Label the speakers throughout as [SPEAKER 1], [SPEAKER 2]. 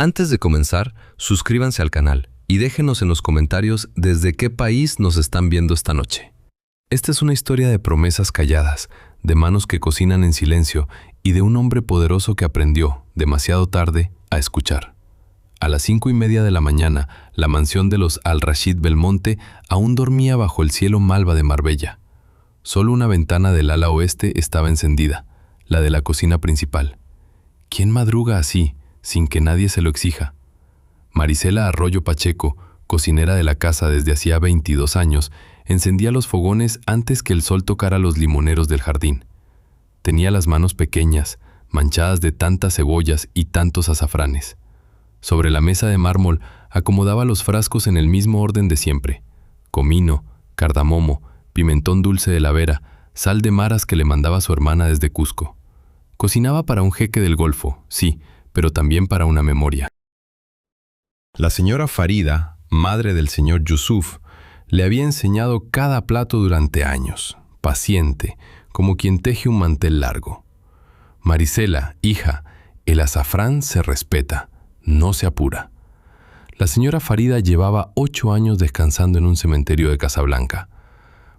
[SPEAKER 1] Antes de comenzar, suscríbanse al canal y déjenos en los comentarios desde qué país nos están viendo esta noche. Esta es una historia de promesas calladas, de manos que cocinan en silencio y de un hombre poderoso que aprendió, demasiado tarde, a escuchar. A las 5:30 de la mañana, la mansión de los Al-Rashid Belmonte aún dormía bajo el cielo malva de Marbella. Solo una ventana del ala oeste estaba encendida, la de la cocina principal. ¿Quién madruga así, sin que nadie se lo exija? Marisela Arroyo Pacheco, cocinera de la casa desde hacía 22 años, encendía los fogones antes que el sol tocara los limoneros del jardín. Tenía las manos pequeñas, manchadas de tantas cebollas y tantos azafranes. Sobre la mesa de mármol acomodaba los frascos en el mismo orden de siempre: comino, cardamomo, pimentón dulce de la Vera, sal de maras que le mandaba su hermana desde Cusco. Cocinaba para un jeque del Golfo, sí, pero también para una memoria. La señora Farida, madre del señor Yusuf, le había enseñado cada plato durante años, paciente, como quien teje un mantel largo. Marisela, hija, el azafrán se respeta, no se apura. La señora Farida llevaba 8 años descansando en un cementerio de Casablanca.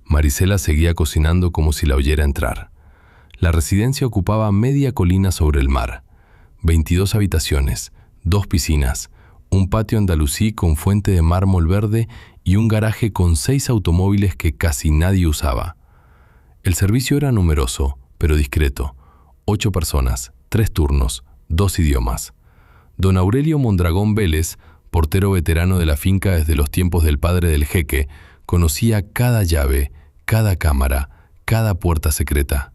[SPEAKER 1] Marisela seguía cocinando como si la oyera entrar. La residencia ocupaba media colina sobre el mar, 22 habitaciones, 2 piscinas, un patio andalusí con fuente de mármol verde y un garaje con 6 automóviles que casi nadie usaba. El servicio era numeroso, pero discreto: 8 personas, 3 turnos, 2 idiomas. Don Aurelio Mondragón Vélez, portero veterano de la finca desde los tiempos del padre del jeque, conocía cada llave, cada cámara, cada puerta secreta.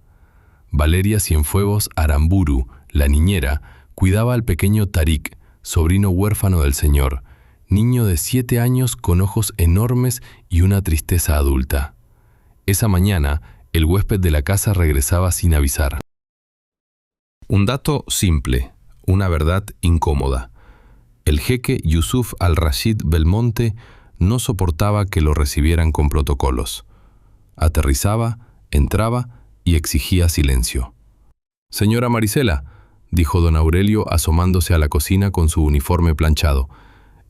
[SPEAKER 1] Valeria Cienfuegos Aramburu, la niñera, cuidaba al pequeño Tarik, sobrino huérfano del señor, niño de 7 años con ojos enormes y una tristeza adulta. Esa mañana, el huésped de la casa regresaba sin avisar. Un dato simple, una verdad incómoda. El jeque Yusuf Al-Rashid Belmonte no soportaba que lo recibieran con protocolos. Aterrizaba, entraba y exigía silencio. «Señora Marisela», dijo don Aurelio asomándose a la cocina con su uniforme planchado,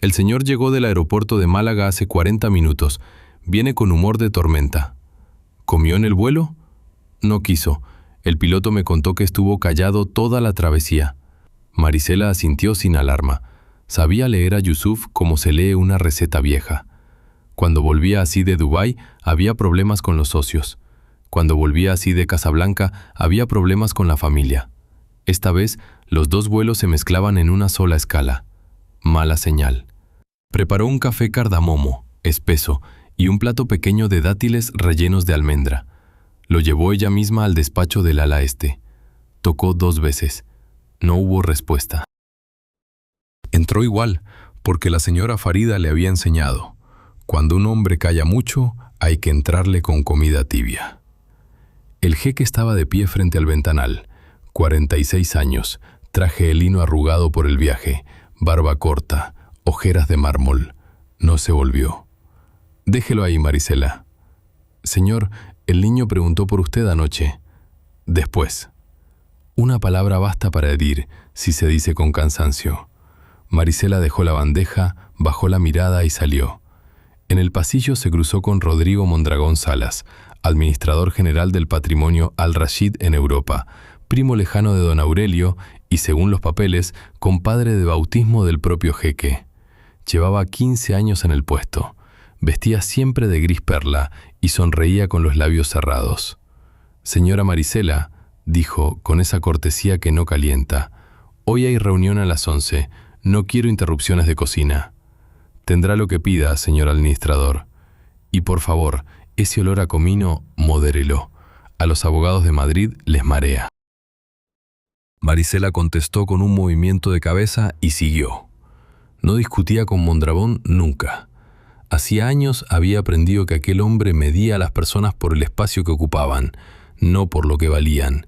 [SPEAKER 1] «el señor llegó del aeropuerto de Málaga hace 40 minutos. Viene con humor de tormenta». «¿Comió en el vuelo?» «No quiso. El piloto me contó que estuvo callado toda la travesía». Marisela asintió sin alarma. Sabía leer a Yusuf como se lee una receta vieja. Cuando volvía así de Dubái, había problemas con los socios. Cuando volvía así de Casablanca, había problemas con la familia. Esta vez, los 2 vuelos se mezclaban en una sola escala. Mala señal. Preparó un café cardamomo, espeso, y un plato pequeño de dátiles rellenos de almendra. Lo llevó ella misma al despacho del ala este. Tocó 2 veces. No hubo respuesta. Entró igual, porque la señora Farida le había enseñado: cuando un hombre calla mucho, hay que entrarle con comida tibia. El jeque estaba de pie frente al ventanal, 46 años, traje de lino arrugado por el viaje, barba corta, ojeras de mármol. No se volvió. «Déjelo ahí, Marisela». «Señor, el niño preguntó por usted anoche». «Después». Una palabra basta para herir, si se dice con cansancio. Marisela dejó la bandeja, bajó la mirada y salió. En el pasillo se cruzó con Rodrigo Mondragón Salas, administrador general del patrimonio Al-Rashid en Europa, primo lejano de don Aurelio y, según los papeles, compadre de bautismo del propio jeque. Llevaba 15 años en el puesto. Vestía siempre de gris perla y sonreía con los labios cerrados. «Señora Marisela», dijo con esa cortesía que no calienta, «hoy hay reunión a las 11. No quiero interrupciones de cocina». «Tendrá lo que pida, señor administrador. Y por favor, ese olor a comino, modérelo. A los abogados de Madrid les marea». Marisela contestó con un movimiento de cabeza y siguió. No discutía con Mondragón nunca. Hacía años había aprendido que aquel hombre medía a las personas por el espacio que ocupaban, no por lo que valían,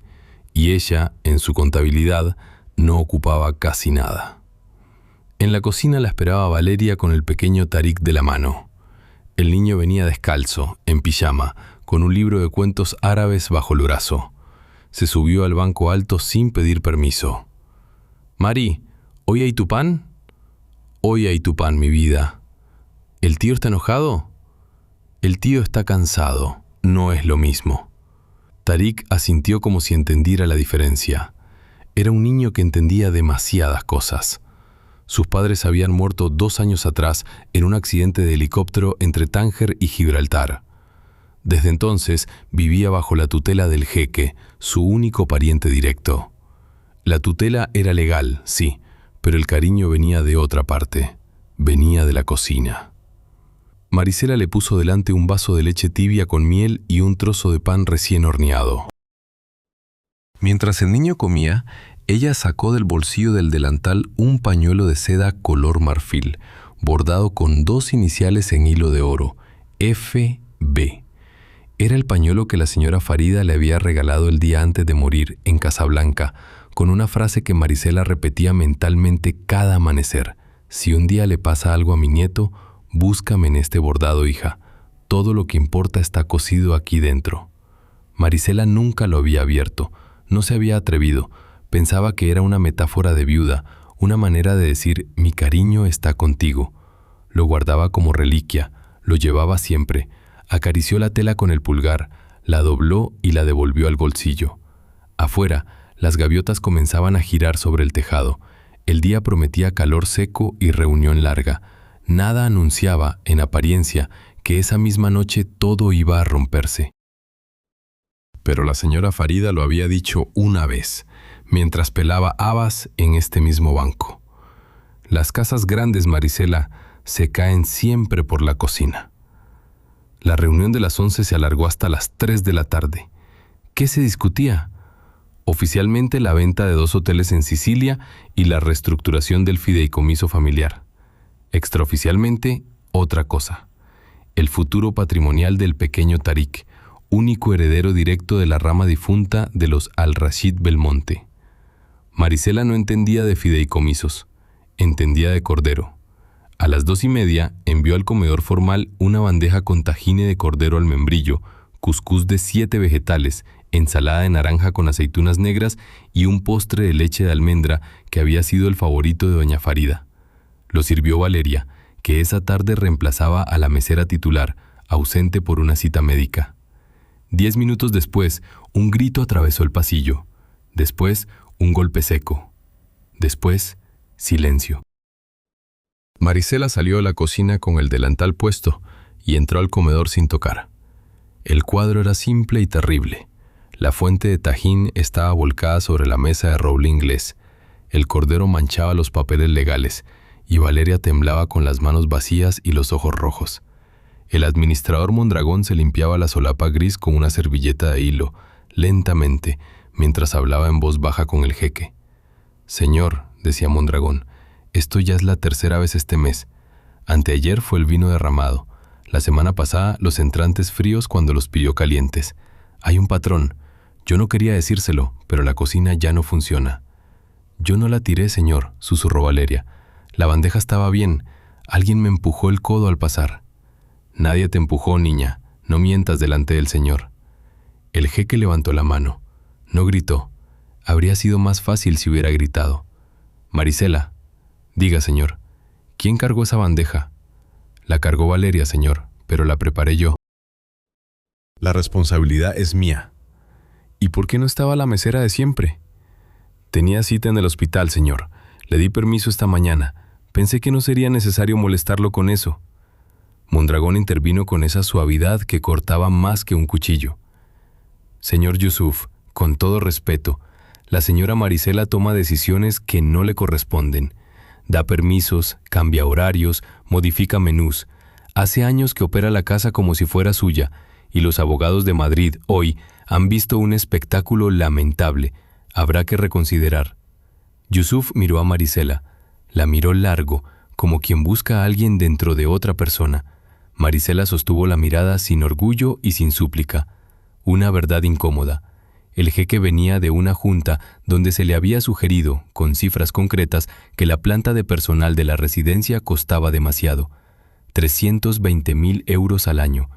[SPEAKER 1] y ella, en su contabilidad, no ocupaba casi nada. En la cocina la esperaba Valeria con el pequeño Tarik de la mano. El niño venía descalzo, en pijama, con un libro de cuentos árabes bajo el brazo. Se subió al banco alto sin pedir permiso. «Mari, ¿hoy hay tu pan?» Hoy hay tu pan, mi vida. ¿El tío está enojado? El tío está cansado. No es lo mismo. Tarik asintió como si entendiera la diferencia. Era un niño que entendía demasiadas cosas. Sus padres habían muerto 2 años atrás en un accidente de helicóptero entre Tánger y Gibraltar. Desde entonces vivía bajo la tutela del jeque, su único pariente directo. La tutela era legal, sí, pero el cariño venía de otra parte. Venía de la cocina. Marisela le puso delante un vaso de leche tibia con miel y un trozo de pan recién horneado. Mientras el niño comía, ella sacó del bolsillo del delantal un pañuelo de seda color marfil, bordado con 2 iniciales en hilo de oro, FB. Era el pañuelo que la señora Farida le había regalado el día antes de morir en Casablanca, con una frase que Marisela repetía mentalmente cada amanecer: si un día le pasa algo a mi nieto, búscame en este bordado, hija. Todo lo que importa está cosido aquí dentro. Marisela nunca lo había abierto, no se había atrevido. Pensaba que era una metáfora de viuda, una manera de decir mi cariño está contigo. Lo guardaba como reliquia, lo llevaba siempre. Acarició la tela con el pulgar, la dobló y la devolvió al bolsillo. Afuera, las gaviotas comenzaban a girar sobre el tejado. El día prometía calor seco y reunión larga. Nada anunciaba, en apariencia, que esa misma noche todo iba a romperse. Pero la señora Farida lo había dicho una vez, mientras pelaba habas en este mismo banco. Las casas grandes, Marisela, se caen siempre por la cocina. La reunión de las 11 se alargó hasta las 3 de la tarde. ¿Qué se discutía? Oficialmente la venta de 2 hoteles en Sicilia y la reestructuración del fideicomiso familiar. Extraoficialmente, otra cosa. El futuro patrimonial del pequeño Tarik, único heredero directo de la rama difunta de los Al-Rashid Belmonte. Marisela no entendía de fideicomisos, entendía de cordero. A las 2:30 envió al comedor formal una bandeja con tajine de cordero al membrillo, cuscús de 7 vegetales, ensalada de naranja con aceitunas negras y un postre de leche de almendra que había sido el favorito de doña Farida. Lo sirvió Valeria, que esa tarde reemplazaba a la mesera titular, ausente por una cita médica. 10 minutos después, un grito atravesó el pasillo. Después, un golpe seco. Después, silencio. Marisela salió a la cocina con el delantal puesto y entró al comedor sin tocar. El cuadro era simple y terrible. La fuente de tajín estaba volcada sobre la mesa de roble inglés. El cordero manchaba los papeles legales y Valeria temblaba con las manos vacías y los ojos rojos. El administrador Mondragón se limpiaba la solapa gris con una servilleta de hilo, lentamente, mientras hablaba en voz baja con el jeque. «Señor», decía Mondragón, «esto ya es la 3ª vez este mes. Anteayer fue el vino derramado. La semana pasada los entrantes fríos cuando los pidió calientes. Hay un patrón. Yo no quería decírselo, pero la cocina ya no funciona». «Yo no la tiré, señor», susurró Valeria. «La bandeja estaba bien. Alguien me empujó el codo al pasar». «Nadie te empujó, niña. No mientas delante del señor». El jeque levantó la mano. No gritó. Habría sido más fácil si hubiera gritado. «Marisela». «Diga, señor. ¿Quién cargó esa bandeja?» «La cargó Valeria, señor, pero la preparé yo». «La responsabilidad es mía». «¿Y por qué no estaba la mesera de siempre?» «Tenía cita en el hospital, señor. Le di permiso esta mañana. Pensé que no sería necesario molestarlo con eso». Mondragón intervino con esa suavidad que cortaba más que un cuchillo. «Señor Yusuf, con todo respeto, la señora Marisela toma decisiones que no le corresponden. Da permisos, cambia horarios, modifica menús. Hace años que opera la casa como si fuera suya, y los abogados de Madrid hoy han visto un espectáculo lamentable. Habrá que reconsiderar». Yusuf miró a Marisela. La miró largo, como quien busca a alguien dentro de otra persona. Marisela sostuvo la mirada sin orgullo y sin súplica. Una verdad incómoda. El jeque venía de una junta donde se le había sugerido, con cifras concretas, que la planta de personal de la residencia costaba demasiado. 320.000 euros al año.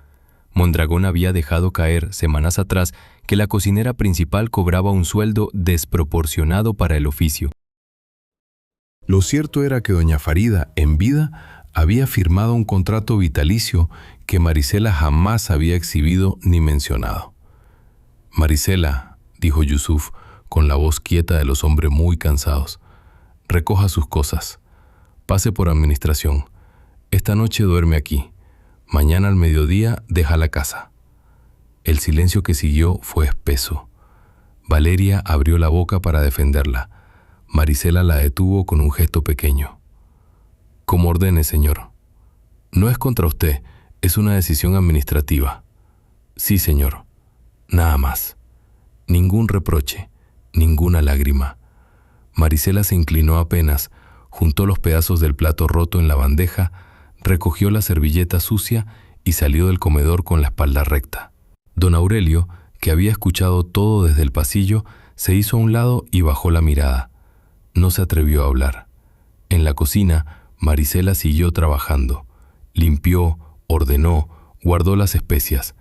[SPEAKER 1] Mondragón había dejado caer semanas atrás que la cocinera principal cobraba un sueldo desproporcionado para el oficio. Lo cierto era que doña Farida, en vida, había firmado un contrato vitalicio que Marisela jamás había exhibido ni mencionado. «Marisela», dijo Yusuf, con la voz quieta de los hombres muy cansados, «recoja sus cosas. Pase por administración. Esta noche duerme aquí. Mañana al mediodía deja la casa». El silencio que siguió fue espeso. Valeria abrió la boca para defenderla. Marisela la detuvo con un gesto pequeño. «Como ordene, señor. No es contra usted, es una decisión administrativa». «Sí, señor. Nada más. Ningún reproche, ninguna lágrima». Marisela se inclinó apenas, juntó los pedazos del plato roto en la bandeja, recogió la servilleta sucia y salió del comedor con la espalda recta. Don Aurelio, que había escuchado todo desde el pasillo, se hizo a un lado y bajó la mirada. No se atrevió a hablar. En la cocina, Marisela siguió trabajando. Limpió, ordenó, guardó las especias.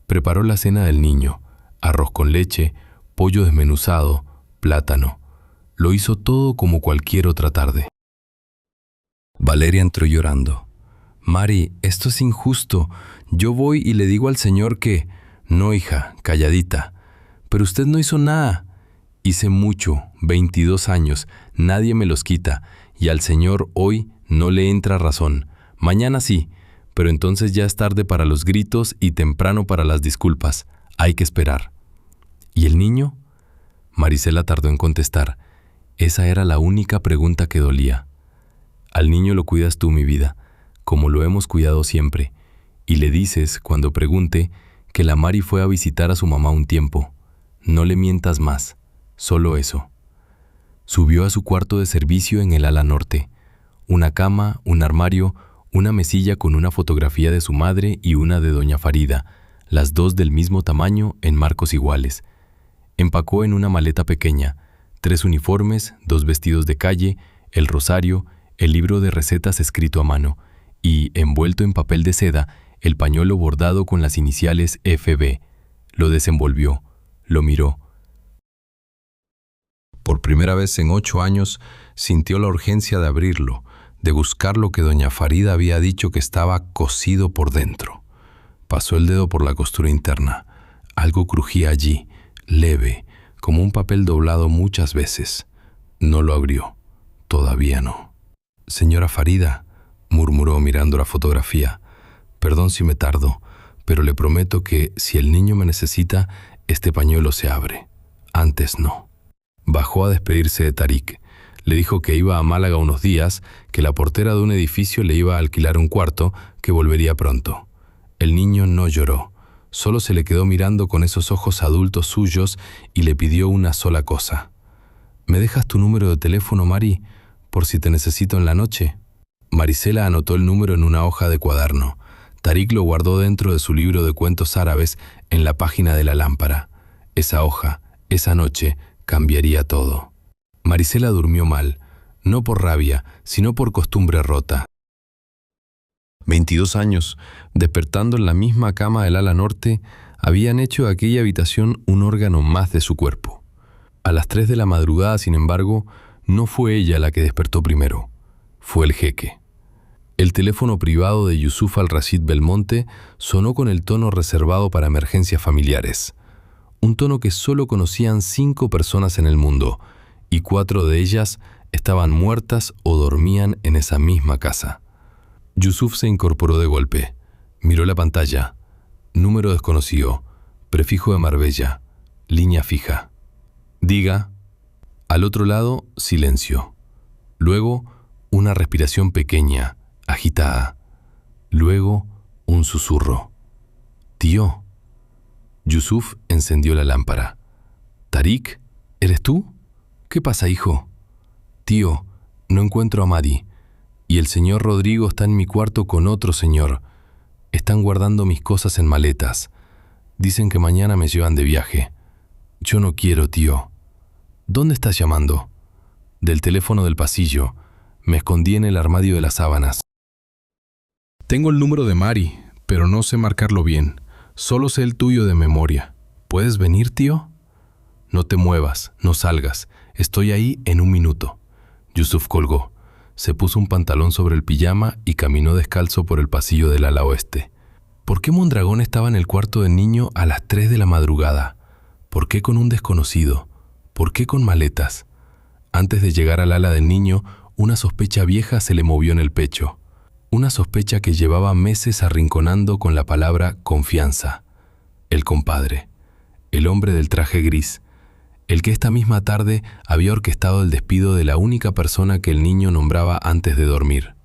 [SPEAKER 1] Preparó la cena del niño: arroz con leche, pollo desmenuzado, plátano. Lo hizo todo como cualquier otra tarde. Valeria entró llorando. «Mari, esto es injusto. Yo voy y le digo al señor que...» «No, hija, calladita. Pero usted no hizo nada». «Hice mucho, 22 años, nadie me los quita, y al señor hoy no le entra razón. Mañana sí, pero entonces ya es tarde para los gritos y temprano para las disculpas. Hay que esperar». «¿Y el niño?». Marisela tardó en contestar. Esa era la única pregunta que dolía. «Al niño lo cuidas tú, mi vida, como lo hemos cuidado siempre, y le dices, cuando pregunte, que la Mari fue a visitar a su mamá un tiempo. No le mientas más, solo eso». Subió a su cuarto de servicio en el ala norte. Una cama, un armario, una mesilla con una fotografía de su madre y una de doña Farida, las dos del mismo tamaño en marcos iguales. Empacó en una maleta pequeña 3 uniformes, 2 vestidos de calle, el rosario, el libro de recetas escrito a mano y, envuelto en papel de seda, el pañuelo bordado con las iniciales FB. Lo desenvolvió, lo miró. Por primera vez en 8 años sintió la urgencia de abrirlo, de buscar lo que doña Farida había dicho que estaba cosido por dentro. Pasó el dedo por la costura interna. Algo crujía allí, leve, como un papel doblado muchas veces. No lo abrió. Todavía no. «Señora Farida», murmuró mirando la fotografía, «perdón si me tardo, pero le prometo que si el niño me necesita, este pañuelo se abre. Antes no». Bajó a despedirse de Tarik. Le dijo que iba a Málaga unos días, que la portera de un edificio le iba a alquilar un cuarto, que volvería pronto. El niño no lloró, solo se le quedó mirando con esos ojos adultos suyos y le pidió una sola cosa. «¿Me dejas tu número de teléfono, Mari, por si te necesito en la noche?». Marisela anotó el número en una hoja de cuaderno. Tarik lo guardó dentro de su libro de cuentos árabes en la página de la lámpara. Esa hoja, esa noche, cambiaría todo. Marisela durmió mal, no por rabia, sino por costumbre rota. 22 años, despertando en la misma cama del ala norte, habían hecho de aquella habitación un órgano más de su cuerpo. A las 3 de la madrugada, sin embargo, no fue ella la que despertó primero. Fue el jeque. El teléfono privado de Yusuf al-Rashid Belmonte sonó con el tono reservado para emergencias familiares. Un tono que solo conocían 5 personas en el mundo, y 4 de ellas estaban muertas o dormían en esa misma casa. Yusuf se incorporó de golpe. Miró la pantalla. Número desconocido. Prefijo de Marbella. Línea fija. «Diga». Al otro lado, silencio. Luego, una respiración pequeña, agitada. Luego, un susurro. «Tío». Yusuf encendió la lámpara. «Tarik, ¿eres tú? ¿Qué pasa, hijo?». «Tío, no encuentro a Mari. Y el señor Rodrigo está en mi cuarto con otro señor. Están guardando mis cosas en maletas. Dicen que mañana me llevan de viaje. Yo no quiero, tío». «¿Dónde estás llamando?». «Del teléfono del pasillo. Me escondí en el armario de las sábanas». «Tengo el número de Mari, pero no sé marcarlo bien. Solo sé el tuyo de memoria. ¿Puedes venir, tío?». «No te muevas, no salgas. Estoy ahí en un minuto». Yusuf colgó, se puso un pantalón sobre el pijama y caminó descalzo por el pasillo del ala oeste. ¿Por qué Mondragón estaba en el cuarto del niño a las 3 de la madrugada? ¿Por qué con un desconocido? ¿Por qué con maletas? Antes de llegar al ala del niño, una sospecha vieja se le movió en el pecho. Una sospecha que llevaba meses arrinconando con la palabra confianza. El compadre, el hombre del traje gris, el que esta misma tarde había orquestado el despido de la única persona que el niño nombraba antes de dormir.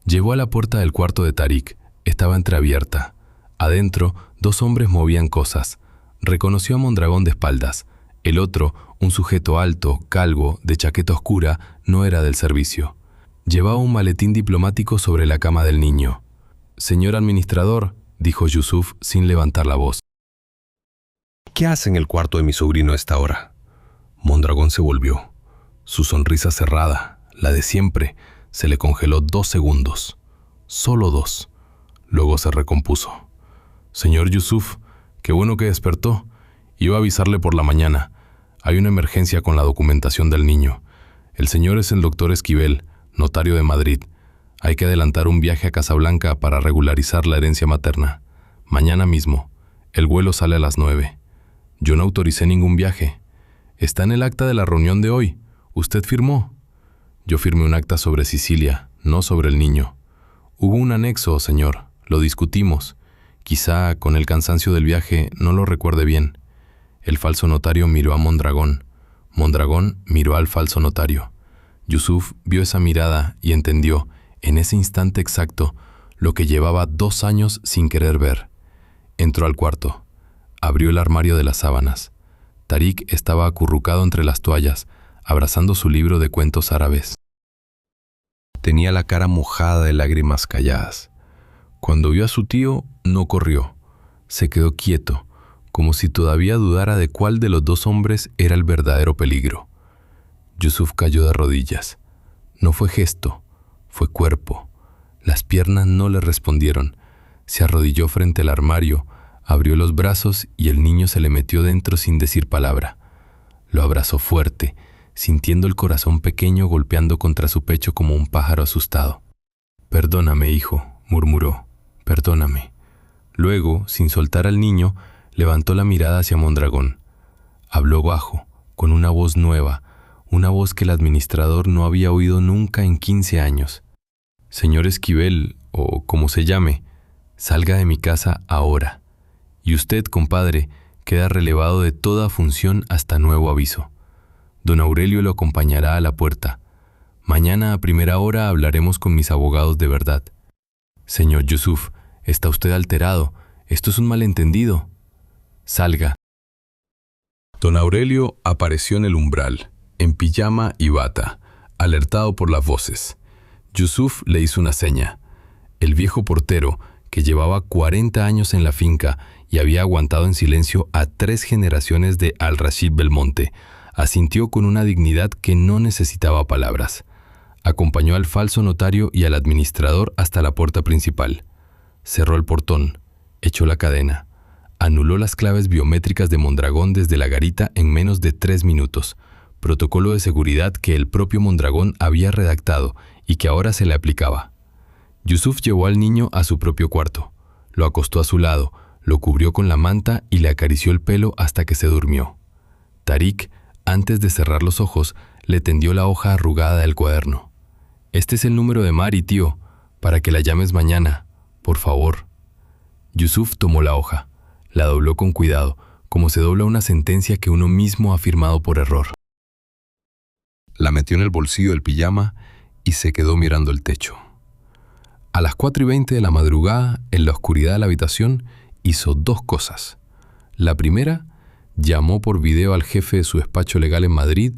[SPEAKER 1] Llegó a la puerta del cuarto de Tarik. Estaba entreabierta. Adentro, 2 hombres movían cosas. Reconoció a Mondragón de espaldas. El otro, un sujeto alto, calvo, de chaqueta oscura, no era del servicio. Llevaba un maletín diplomático sobre la cama del niño. «Señor administrador», dijo Yusuf sin levantar la voz.
[SPEAKER 2] ¿Qué hace en el cuarto de mi sobrino a esta hora?
[SPEAKER 1] Mondragón se volvió. Su sonrisa cerrada, la de siempre, se le congeló 2 segundos. Solo 2. Luego se recompuso. «Señor Yusuf, qué bueno que despertó. Iba a avisarle por la mañana. Hay una emergencia con la documentación del niño. El señor es el doctor Esquivel, notario de Madrid. Hay que adelantar un viaje a Casablanca para regularizar la herencia materna. Mañana mismo. El vuelo sale a las 9. Yo no autoricé ningún viaje. Está en el acta de la reunión de hoy. ¿Usted firmó?» «Yo firmé un acta sobre Sicilia, no sobre el niño. Hubo un anexo, señor. Lo discutimos. Quizá, con el cansancio del viaje, no lo recuerde bien». El falso notario miró a Mondragón. Mondragón miró al falso notario. Yusuf vio esa mirada y entendió, en ese instante exacto, lo que llevaba 2 años sin querer ver. Entró al cuarto. Abrió el armario de las sábanas. Tarik estaba acurrucado entre las toallas, abrazando su libro de cuentos árabes. Tenía la cara mojada de lágrimas calladas. Cuando vio a su tío, no corrió. Se quedó quieto, como si todavía dudara de cuál de los 2 hombres era el verdadero peligro. Yusuf cayó de rodillas. No fue gesto, fue cuerpo. Las piernas no le respondieron. Se arrodilló frente al armario, abrió los brazos y el niño se le metió dentro sin decir palabra. Lo abrazó fuerte, sintiendo el corazón pequeño golpeando contra su pecho como un pájaro asustado. «Perdóname, hijo», murmuró, «perdóname». Luego, sin soltar al niño, levantó la mirada hacia Mondragón. Habló bajo, con una voz nueva, una voz que el administrador no había oído nunca en 15 años. «Señor Esquivel, o como se llame, salga de mi casa ahora. Y usted, compadre, queda relevado de toda función hasta nuevo aviso. Don Aurelio lo acompañará a la puerta. Mañana a primera hora hablaremos con mis abogados de verdad. Señor Yusuf, está usted alterado. Esto es un malentendido. Salga». Don Aurelio apareció en el umbral, en pijama y bata, alertado por las voces. Yusuf le hizo una seña. El viejo portero, que llevaba 40 años en la finca y había aguantado en silencio a 3 generaciones de Al-Rashid Belmonte, asintió con una dignidad que no necesitaba palabras. Acompañó al falso notario y al administrador hasta la puerta principal. Cerró el portón, echó la cadena. Anuló las claves biométricas de Mondragón desde la garita en menos de 3 minutos, protocolo de seguridad que el propio Mondragón había redactado y que ahora se le aplicaba. Yusuf llevó al niño a su propio cuarto, lo acostó a su lado, lo cubrió con la manta y le acarició el pelo hasta que se durmió. Tarik, antes de cerrar los ojos, le tendió la hoja arrugada del cuaderno. «Este es el número de Mari, tío, para que la llames mañana, por favor». Yusuf tomó la hoja. La dobló con cuidado, como se dobla una sentencia que uno mismo ha firmado por error. La metió en el bolsillo del pijama y se quedó mirando el techo. A las 4:20 de la madrugada, en la oscuridad de la habitación, hizo 2 cosas. La primera, llamó por video al jefe de su despacho legal en Madrid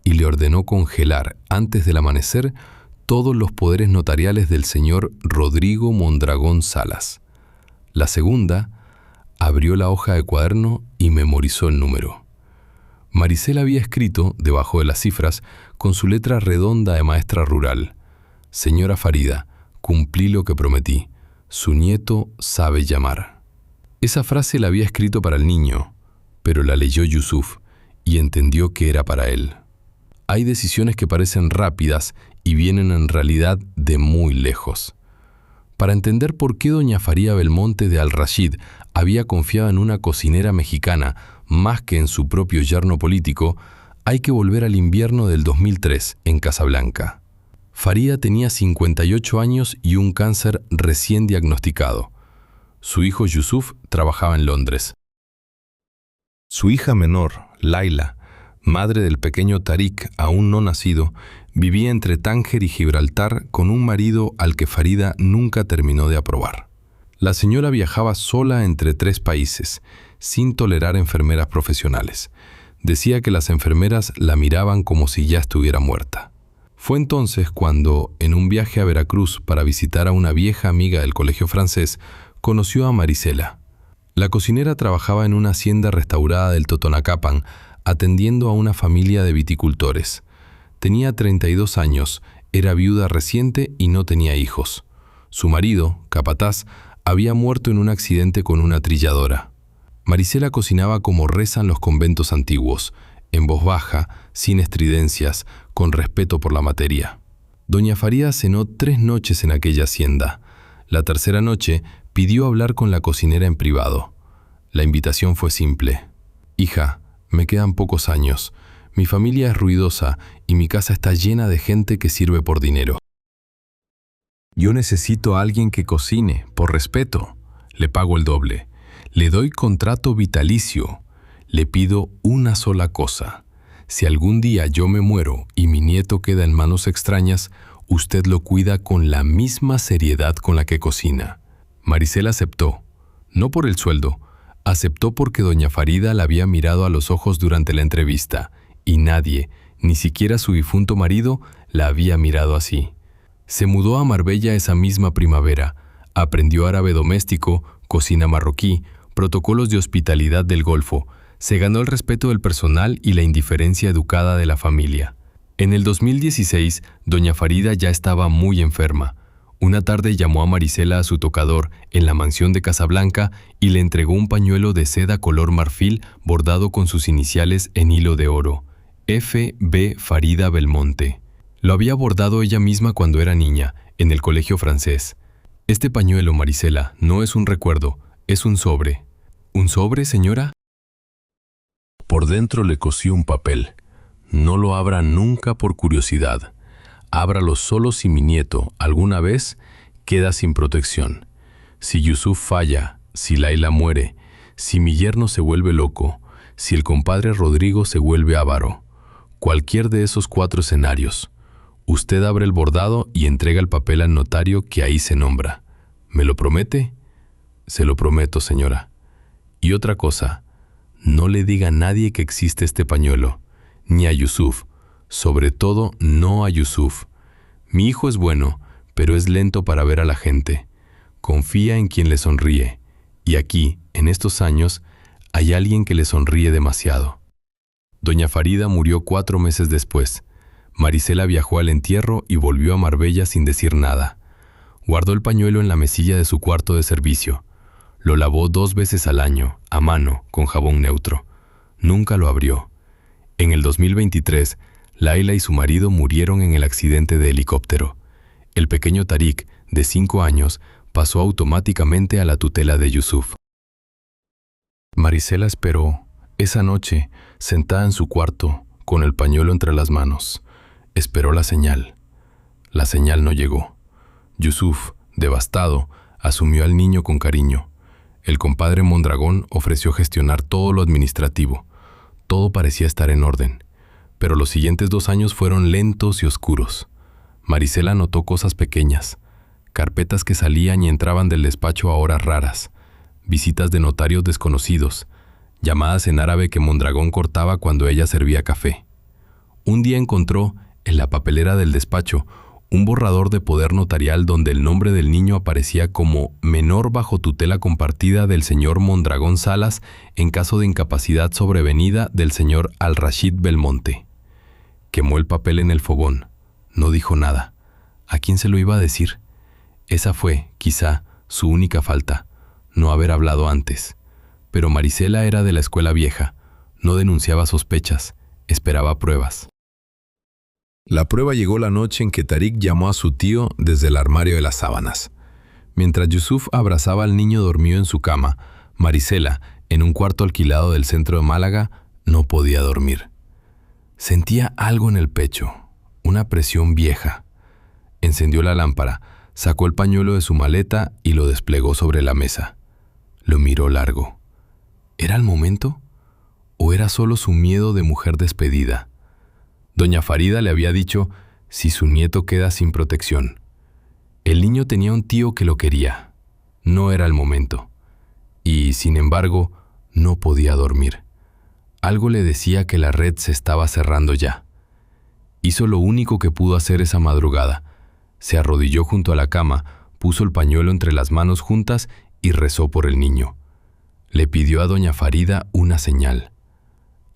[SPEAKER 1] y le ordenó congelar, antes del amanecer, todos los poderes notariales del señor Rodrigo Mondragón Salas. La segunda, abrió la hoja de cuaderno y memorizó el número. Maricel había escrito, debajo de las cifras, con su letra redonda de maestra rural: «Señora Farida, cumplí lo que prometí. Su nieto sabe llamar». Esa frase la había escrito para el niño, pero la leyó Yusuf y entendió que era para él. Hay decisiones que parecen rápidas y vienen en realidad de muy lejos. Para entender por qué doña Faría Belmonte de Al-Rashid había confiado en una cocinera mexicana más que en su propio yerno político, hay que volver al invierno del 2003 en Casablanca. Faría tenía 58 años y un cáncer recién diagnosticado. Su hijo Yusuf trabajaba en Londres. Su hija menor, Laila, madre del pequeño Tarik aún no nacido, vivía entre Tánger y Gibraltar con un marido al que Farida nunca terminó de aprobar. La señora viajaba sola entre 3 países, sin tolerar enfermeras profesionales. Decía que las enfermeras la miraban como si ya estuviera muerta. Fue entonces cuando, en un viaje a Veracruz para visitar a una vieja amiga del colegio francés, conoció a Marisela. La cocinera trabajaba en una hacienda restaurada del Totonacapan, atendiendo a una familia de viticultores. Tenía 32 años, era viuda reciente y no tenía hijos. Su marido, capataz, había muerto en un accidente con una trilladora. Marisela cocinaba como rezan los conventos antiguos, en voz baja, sin estridencias, con respeto por la materia. Doña Faría cenó 3 noches en aquella hacienda. La tercera noche pidió hablar con la cocinera en privado. La invitación fue simple. «Hija, me quedan pocos años. Mi familia es ruidosa y mi casa está llena de gente que sirve por dinero. Yo necesito a alguien que cocine, por respeto. Le pago el doble. Le doy contrato vitalicio. Le pido una sola cosa. Si algún día yo me muero y mi nieto queda en manos extrañas, usted lo cuida con la misma seriedad con la que cocina». Marisela aceptó, no por el sueldo, aceptó porque doña Farida la había mirado a los ojos durante la entrevista, y nadie, ni siquiera su difunto marido, la había mirado así. Se mudó a Marbella esa misma primavera, aprendió árabe doméstico, cocina marroquí, protocolos de hospitalidad del Golfo, se ganó el respeto del personal y la indiferencia educada de la familia. En el 2016, doña Farida ya estaba muy enferma. Una tarde llamó a Marisela a su tocador en la mansión de Casablanca y le entregó un pañuelo de seda color marfil bordado con sus iniciales en hilo de oro. F. B. Farida Belmonte. Lo había bordado ella misma cuando era niña, en el colegio francés. Este pañuelo, Marisela, no es un recuerdo, es un sobre. ¿Un sobre, señora? Por dentro le cosió un papel. No lo abra nunca por curiosidad. Ábralo solo si mi nieto, alguna vez, queda sin protección. Si Yusuf falla, si Laila muere, si mi yerno se vuelve loco, si el compadre Rodrigo se vuelve avaro. Cualquier de esos 4 escenarios. Usted abre el bordado y entrega el papel al notario que ahí se nombra. ¿Me lo promete? Se lo prometo, señora. Y otra cosa, no le diga a nadie que existe este pañuelo, ni a Yusuf. Sobre todo, no a Yusuf. Mi hijo es bueno, pero es lento para ver a la gente. Confía en quien le sonríe. Y aquí, en estos años, hay alguien que le sonríe demasiado. Doña Farida murió 4 meses después. Marisela viajó al entierro y volvió a Marbella sin decir nada. Guardó el pañuelo en la mesilla de su cuarto de servicio. Lo lavó 2 veces al año, a mano, con jabón neutro. Nunca lo abrió. En el 2023, Laila y su marido murieron en el accidente de helicóptero. El pequeño Tarik, de 5 años, pasó automáticamente a la tutela de Yusuf. Marisela esperó, esa noche, sentada en su cuarto, con el pañuelo entre las manos. Esperó la señal. La señal no llegó. Yusuf, devastado, asumió al niño con cariño. El compadre Mondragón ofreció gestionar todo lo administrativo. Todo parecía estar en orden. Pero los siguientes 2 años fueron lentos y oscuros. Marisela notó cosas pequeñas, carpetas que salían y entraban del despacho a horas raras, visitas de notarios desconocidos, llamadas en árabe que Mondragón cortaba cuando ella servía café. Un día encontró, en la papelera del despacho, un borrador de poder notarial donde el nombre del niño aparecía como menor bajo tutela compartida del señor Mondragón Salas en caso de incapacidad sobrevenida del señor Al-Rashid Belmonte. Quemó el papel en el fogón. No dijo nada. ¿A quién se lo iba a decir? Esa fue, quizá, su única falta, no haber hablado antes. Pero Marisela era de la escuela vieja. No denunciaba sospechas, esperaba pruebas. La prueba llegó la noche en que Tarik llamó a su tío desde el armario de las sábanas. Mientras Yusuf abrazaba al niño dormido en su cama, Marisela, en un cuarto alquilado del centro de Málaga, no podía dormir. Sentía algo en el pecho, una presión vieja. Encendió la lámpara, sacó el pañuelo de su maleta y lo desplegó sobre la mesa. Lo miró largo. ¿Era el momento? ¿O era solo su miedo de mujer despedida? Doña Farida le había dicho, si su nieto queda sin protección. El niño tenía un tío que lo quería. No era el momento. Y, sin embargo, no podía dormir. Algo le decía que la red se estaba cerrando ya. Hizo lo único que pudo hacer esa madrugada. Se arrodilló junto a la cama, puso el pañuelo entre las manos juntas y rezó por el niño. Le pidió a doña Farida una señal.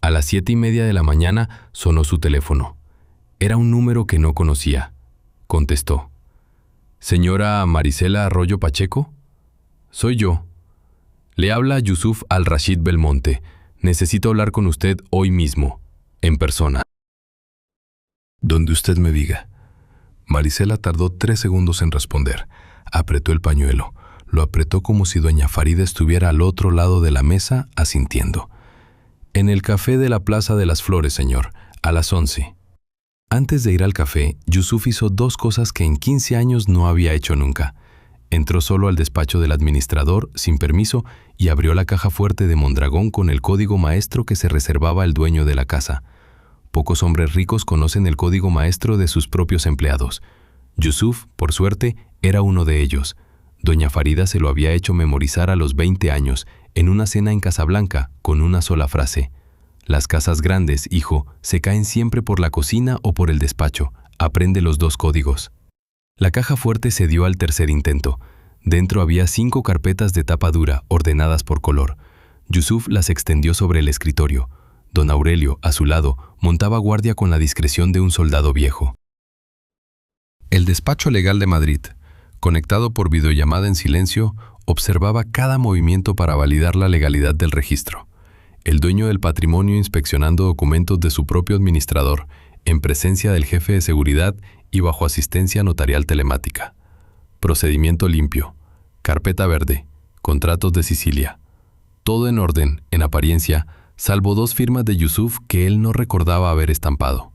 [SPEAKER 1] A las 7:30 de la mañana sonó su teléfono. Era un número que no conocía. Contestó. «¿Señora Marisela Arroyo Pacheco?» «Soy yo. Le habla Yusuf Al-Rashid Belmonte. Necesito hablar con usted hoy mismo, en persona». «Donde usted me diga». Marisela tardó 3 segundos en responder. Apretó el pañuelo. Lo apretó como si doña Farida estuviera al otro lado de la mesa, asintiendo. «En el café de la Plaza de las Flores, señor, a las 11». Antes de ir al café, Yusuf hizo 2 cosas que en 15 años no había hecho nunca. Entró solo al despacho del administrador, sin permiso, y abrió la caja fuerte de Mondragón con el código maestro que se reservaba el dueño de la casa. Pocos hombres ricos conocen el código maestro de sus propios empleados. Yusuf, por suerte, era uno de ellos. Doña Farida se lo había hecho memorizar a los 20 años, en una cena en Casablanca, con una sola frase. «Las casas grandes, hijo, se caen siempre por la cocina o por el despacho. Aprende los 2 códigos». La caja fuerte se dio al tercer intento. Dentro había 5 carpetas de tapa dura, ordenadas por color. Yusuf las extendió sobre el escritorio. Don Aurelio, a su lado, montaba guardia con la discreción de un soldado viejo. El despacho legal de Madrid, conectado por videollamada en silencio, observaba cada movimiento para validar la legalidad del registro. El dueño del patrimonio inspeccionando documentos de su propio administrador, en presencia del jefe de seguridad y bajo asistencia notarial telemática. Procedimiento limpio. Carpeta verde. Contratos de Sicilia. Todo en orden, en apariencia, salvo 2 firmas de Yusuf que él no recordaba haber estampado.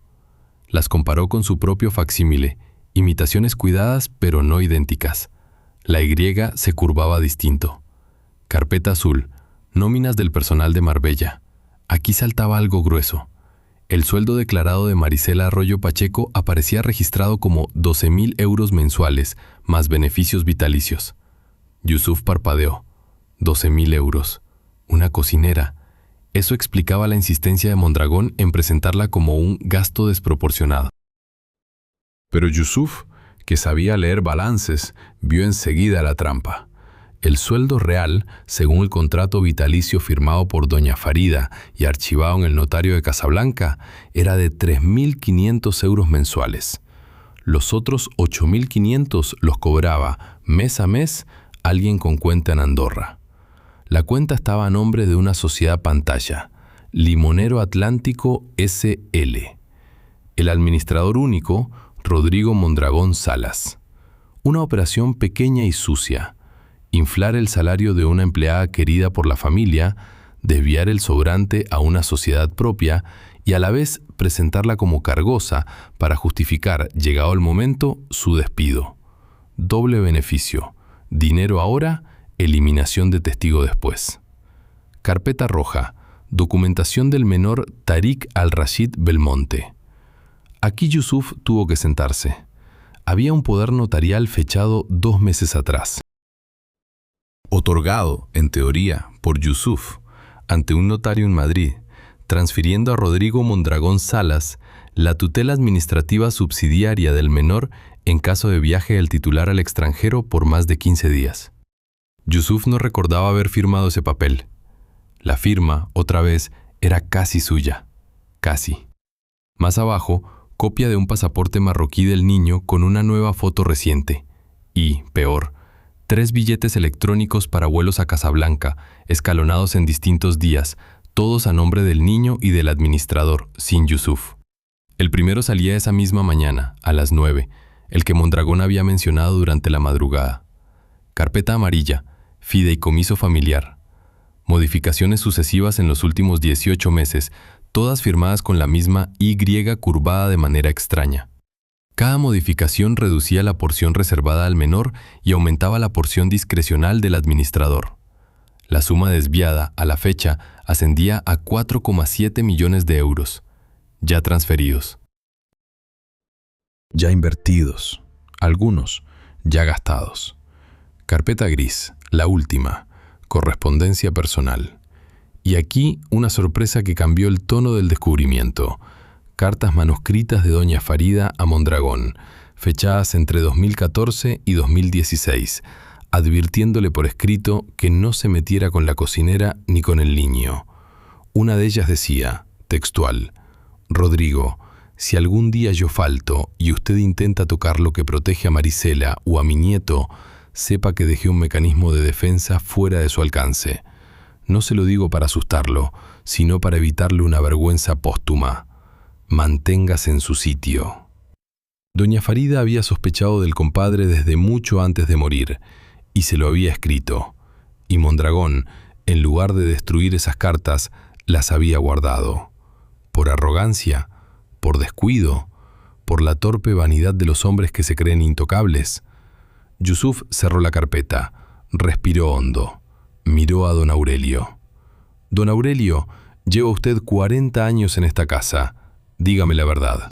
[SPEAKER 1] Las comparó con su propio facsímile, imitaciones cuidadas pero no idénticas. La Y se curvaba distinto. Carpeta azul. Nóminas del personal de Marbella. Aquí saltaba algo grueso. El sueldo declarado de Marisela Arroyo Pacheco aparecía registrado como 12.000 euros mensuales, más beneficios vitalicios. Yusuf parpadeó. 12.000 euros. Una cocinera. Eso explicaba la insistencia de Mondragón en presentarla como un gasto desproporcionado. Pero Yusuf, que sabía leer balances, vio enseguida la trampa. El sueldo real, según el contrato vitalicio firmado por doña Farida y archivado en el notario de Casablanca, era de 3.500 euros mensuales. Los otros 8.500 los cobraba, mes a mes, alguien con cuenta en Andorra. La cuenta estaba a nombre de una sociedad pantalla, Limonero Atlántico S.L. El administrador único, Rodrigo Mondragón Salas. Una operación pequeña y sucia. Inflar el salario de una empleada querida por la familia, desviar el sobrante a una sociedad propia y a la vez presentarla como cargosa para justificar, llegado el momento, su despido. Doble beneficio. Dinero ahora, eliminación de testigo después. Carpeta roja. Documentación del menor Tarik Al-Rashid Belmonte. Aquí Yusuf tuvo que sentarse. Había un poder notarial fechado 2 meses atrás. Otorgado, en teoría, por Yusuf, ante un notario en Madrid, transfiriendo a Rodrigo Mondragón Salas la tutela administrativa subsidiaria del menor en caso de viaje del titular al extranjero por más de 15 días. Yusuf no recordaba haber firmado ese papel. La firma, otra vez, era casi suya. Casi. Más abajo, copia de un pasaporte marroquí del niño con una nueva foto reciente. Y, peor, 3 billetes electrónicos para vuelos a Casablanca, escalonados en distintos días, todos a nombre del niño y del administrador, sin Yusuf. El primero salía esa misma mañana, a las 9, el que Mondragón había mencionado durante la madrugada. Carpeta amarilla, fideicomiso familiar. Modificaciones sucesivas en los últimos 18 meses, todas firmadas con la misma Y curvada de manera extraña. Cada modificación reducía la porción reservada al menor y aumentaba la porción discrecional del administrador. La suma desviada, a la fecha, ascendía a 4,7 millones de euros, ya transferidos.
[SPEAKER 2] Ya invertidos, algunos ya gastados.
[SPEAKER 1] Carpeta gris, la última, correspondencia personal. Y aquí una sorpresa que cambió el tono del descubrimiento. Cartas manuscritas de doña Farida a Mondragón, fechadas entre 2014 y 2016, advirtiéndole por escrito que no se metiera con la cocinera ni con el niño. Una de ellas decía, textual: Rodrigo, si algún día yo falto y usted intenta tocar lo que protege a Marisela o a mi nieto, sepa que dejé un mecanismo de defensa fuera de su alcance. No se lo digo para asustarlo, sino para evitarle una vergüenza póstuma. Manténgase en su sitio. Doña Farida había sospechado del compadre desde mucho antes de morir, y se lo había escrito. Y Mondragón, en lugar de destruir esas cartas, las había guardado. Por arrogancia, por descuido, por la torpe vanidad de los hombres que se creen intocables. Yusuf cerró la carpeta, respiró hondo, miró a don Aurelio. Don Aurelio, lleva usted 40 años en esta casa. Dígame la verdad.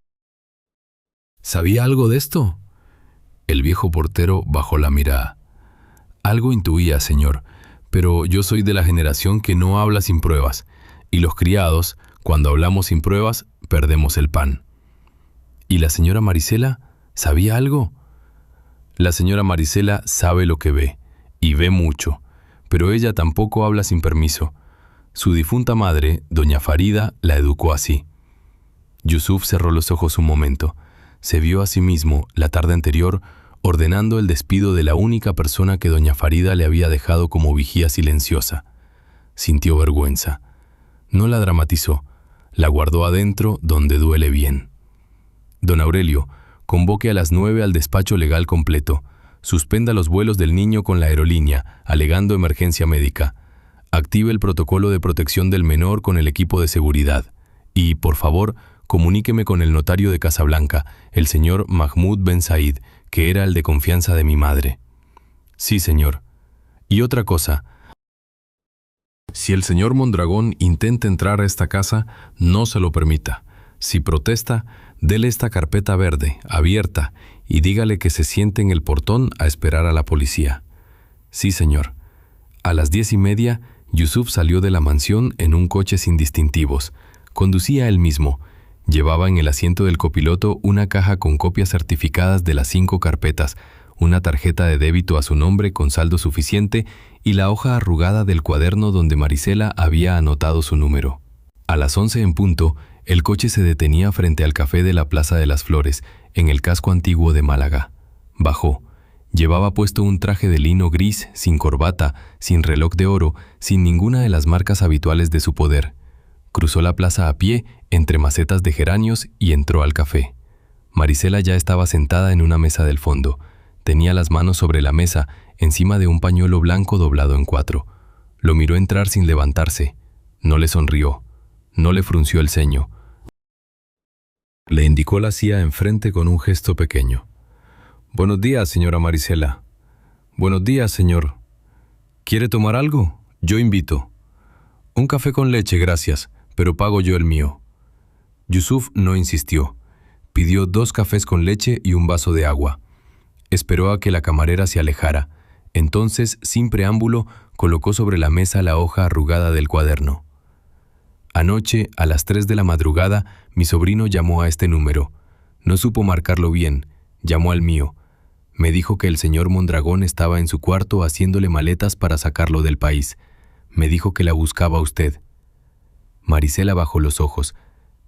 [SPEAKER 1] ¿Sabía algo de esto? El viejo portero bajó la mirada. Algo intuía, señor, pero yo soy de la generación que no habla sin pruebas, y los criados, cuando hablamos sin pruebas, perdemos el pan. ¿Y la señora Marisela sabía algo? La señora Marisela sabe lo que ve, y ve mucho, pero ella tampoco habla sin permiso. Su difunta madre, doña Farida, la educó así. Yusuf cerró los ojos un momento. Se vio a sí mismo, la tarde anterior, ordenando el despido de la única persona que doña Farida le había dejado como vigía silenciosa. Sintió vergüenza. No la dramatizó, la guardó adentro donde duele bien. Don Aurelio, convoque a las 9 al despacho legal completo. Suspenda los vuelos del niño con la aerolínea, alegando emergencia médica. Active el protocolo de protección del menor con el equipo de seguridad. Y, por favor, comuníqueme con el notario de Casablanca, el señor Mahmoud Ben Said, que era el de confianza de mi madre. Sí, señor. Y otra cosa. Si el señor Mondragón intenta entrar a esta casa, no se lo permita. Si protesta, dele esta carpeta verde, abierta, y dígale que se siente en el portón a esperar a la policía. Sí, señor. A las 10:30, Yusuf salió de la mansión en un coche sin distintivos. Conducía él mismo. Llevaba en el asiento del copiloto una caja con copias certificadas de las 5 carpetas, una tarjeta de débito a su nombre con saldo suficiente y la hoja arrugada del cuaderno donde Marisela había anotado su número. A las 11 en punto, el coche se detenía frente al café de la Plaza de las Flores, en el casco antiguo de Málaga. Bajó. Llevaba puesto un traje de lino gris, sin corbata, sin reloj de oro, sin ninguna de las marcas habituales de su poder. Cruzó la plaza a pie, entre macetas de geranios, y entró al café. Marisela ya estaba sentada en una mesa del fondo. Tenía las manos sobre la mesa, encima de un pañuelo blanco doblado en 4. Lo miró entrar sin levantarse. No le sonrió. No le frunció el ceño. Le indicó la silla enfrente con un gesto pequeño. «Buenos días, señora Marisela». «Buenos días, señor». «¿Quiere tomar algo? Yo invito». «Un café con leche, gracias, pero pago yo el mío». Yusuf no insistió. Pidió 2 cafés con leche y un vaso de agua. Esperó a que la camarera se alejara. Entonces, sin preámbulo, colocó sobre la mesa la hoja arrugada del cuaderno. Anoche, a las 3 de la madrugada, mi sobrino llamó a este número. No supo marcarlo bien. Llamó al mío. Me dijo que el señor Mondragón estaba en su cuarto haciéndole maletas para sacarlo del país. Me dijo que la buscaba usted. Marisela bajó los ojos.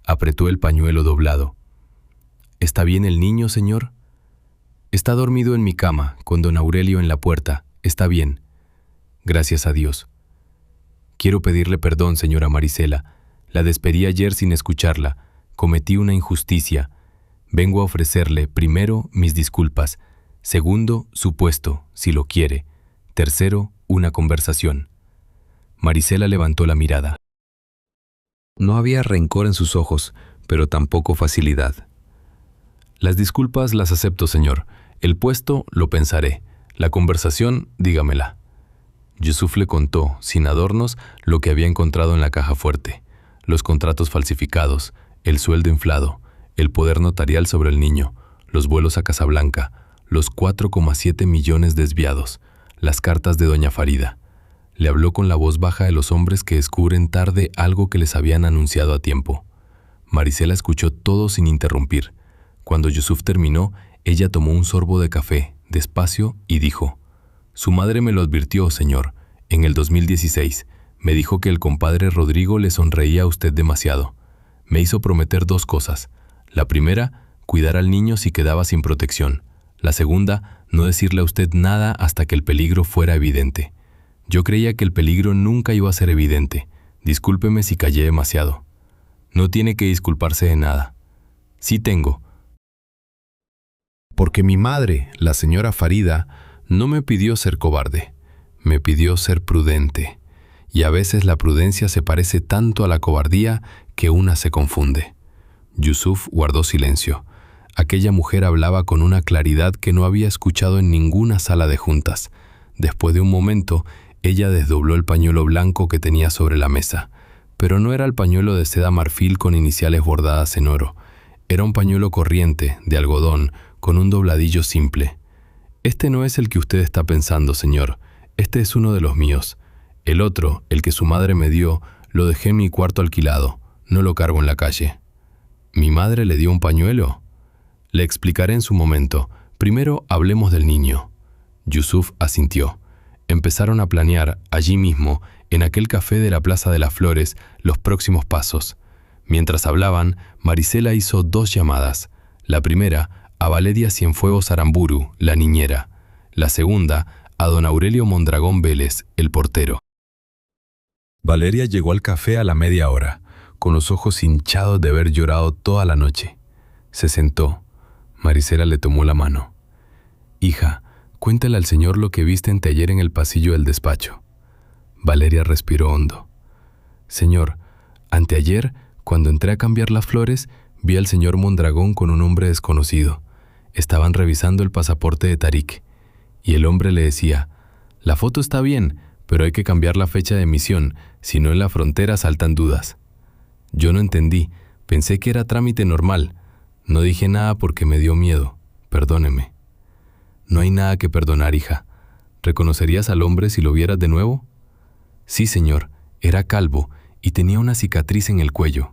[SPEAKER 1] Apretó el pañuelo doblado. ¿Está bien el niño, señor? Está dormido en mi cama, con don Aurelio en la puerta. Está bien. Gracias a Dios. Quiero pedirle perdón, señora Marisela. La despedí ayer sin escucharla. cometí una injusticia. Vengo a ofrecerle, primero, mis disculpas. Segundo, su puesto, si lo quiere. Tercero, una conversación. Marisela levantó la mirada.
[SPEAKER 2] No había rencor en sus ojos, pero tampoco facilidad.
[SPEAKER 1] Las disculpas las acepto, señor. El puesto lo pensaré. La conversación, dígamela. Yusuf le contó, sin adornos, lo que había encontrado en la caja fuerte. Los contratos falsificados, el sueldo inflado, el poder notarial sobre el niño, los vuelos a Casablanca, los 4,7 millones desviados, las cartas de doña Farida. Le habló con la voz baja de los hombres que descubren tarde algo que les habían anunciado a tiempo. Marisela escuchó todo sin interrumpir. Cuando Yusuf terminó, ella tomó un sorbo de café, despacio, y dijo: «Su madre me lo advirtió, señor, en el 2016. Me dijo que el compadre Rodrigo le sonreía a usted demasiado. Me hizo prometer 2 cosas. La primera, cuidar al niño si quedaba sin protección. La segunda, no decirle a usted nada hasta que el peligro fuera evidente. Yo creía que el peligro nunca iba a ser evidente. Discúlpeme si callé demasiado». «No tiene que disculparse de nada». «Sí tengo».
[SPEAKER 2] Porque mi madre, la señora Farida, no me pidió ser cobarde, me pidió ser prudente. Y a veces la prudencia se parece tanto a la cobardía que una se confunde. Yusuf guardó silencio. Aquella mujer hablaba con una claridad que no había escuchado en ninguna sala de juntas. Después de un momento, ella desdobló el pañuelo blanco que tenía sobre la mesa. Pero no era el pañuelo de seda marfil con iniciales bordadas en oro. Era un pañuelo corriente, de algodón, con un dobladillo simple. «Este no es el que usted está pensando, señor. Este es uno de los míos. El otro, el que su madre me dio, lo dejé en mi cuarto alquilado. No lo cargo en la calle». «¿Mi madre le dio un pañuelo?». «Le explicaré en su momento. Primero hablemos del niño». Yusuf asintió. Empezaron a planear, allí mismo, en aquel café de la Plaza de las Flores, los próximos pasos. Mientras hablaban, Marisela hizo 2 llamadas. La primera, a Valeria Cienfuegos Aramburu, la niñera. La segunda, a don Aurelio Mondragón Vélez, el portero.
[SPEAKER 1] Valeria llegó al café a la media hora, con los ojos hinchados de haber llorado toda la noche. Se sentó. Marisela le tomó la mano. «Hija, cuéntale al señor lo que viste anteayer en el pasillo del despacho». Valeria respiró hondo. «Señor, anteayer, cuando entré a cambiar las flores, vi al señor Mondragón con un hombre desconocido. Estaban revisando el pasaporte de Tarik. Y el hombre le decía: «La foto está bien, pero hay que cambiar la fecha de emisión, si no en la frontera saltan dudas». Yo no entendí, pensé que era trámite normal. No dije nada porque me dio miedo. Perdóneme». «No hay nada que perdonar, hija. ¿Reconocerías al hombre si lo vieras de nuevo?». «Sí, señor. Era calvo y tenía una cicatriz en el cuello».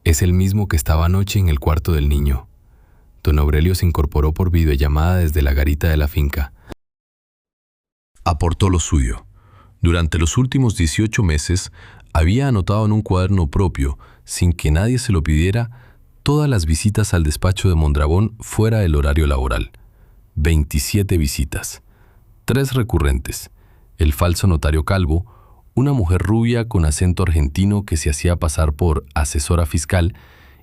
[SPEAKER 1] «Es el mismo que estaba anoche en el cuarto del niño». Don Aurelio se incorporó por videollamada desde la garita de la finca. Aportó lo suyo. Durante los últimos 18 meses, había anotado en un cuaderno propio, sin que nadie se lo pidiera, todas las visitas al despacho de Mondragón fuera del horario laboral. 27 visitas. 3 recurrentes. El falso notario calvo, una mujer rubia con acento argentino que se hacía pasar por asesora fiscal,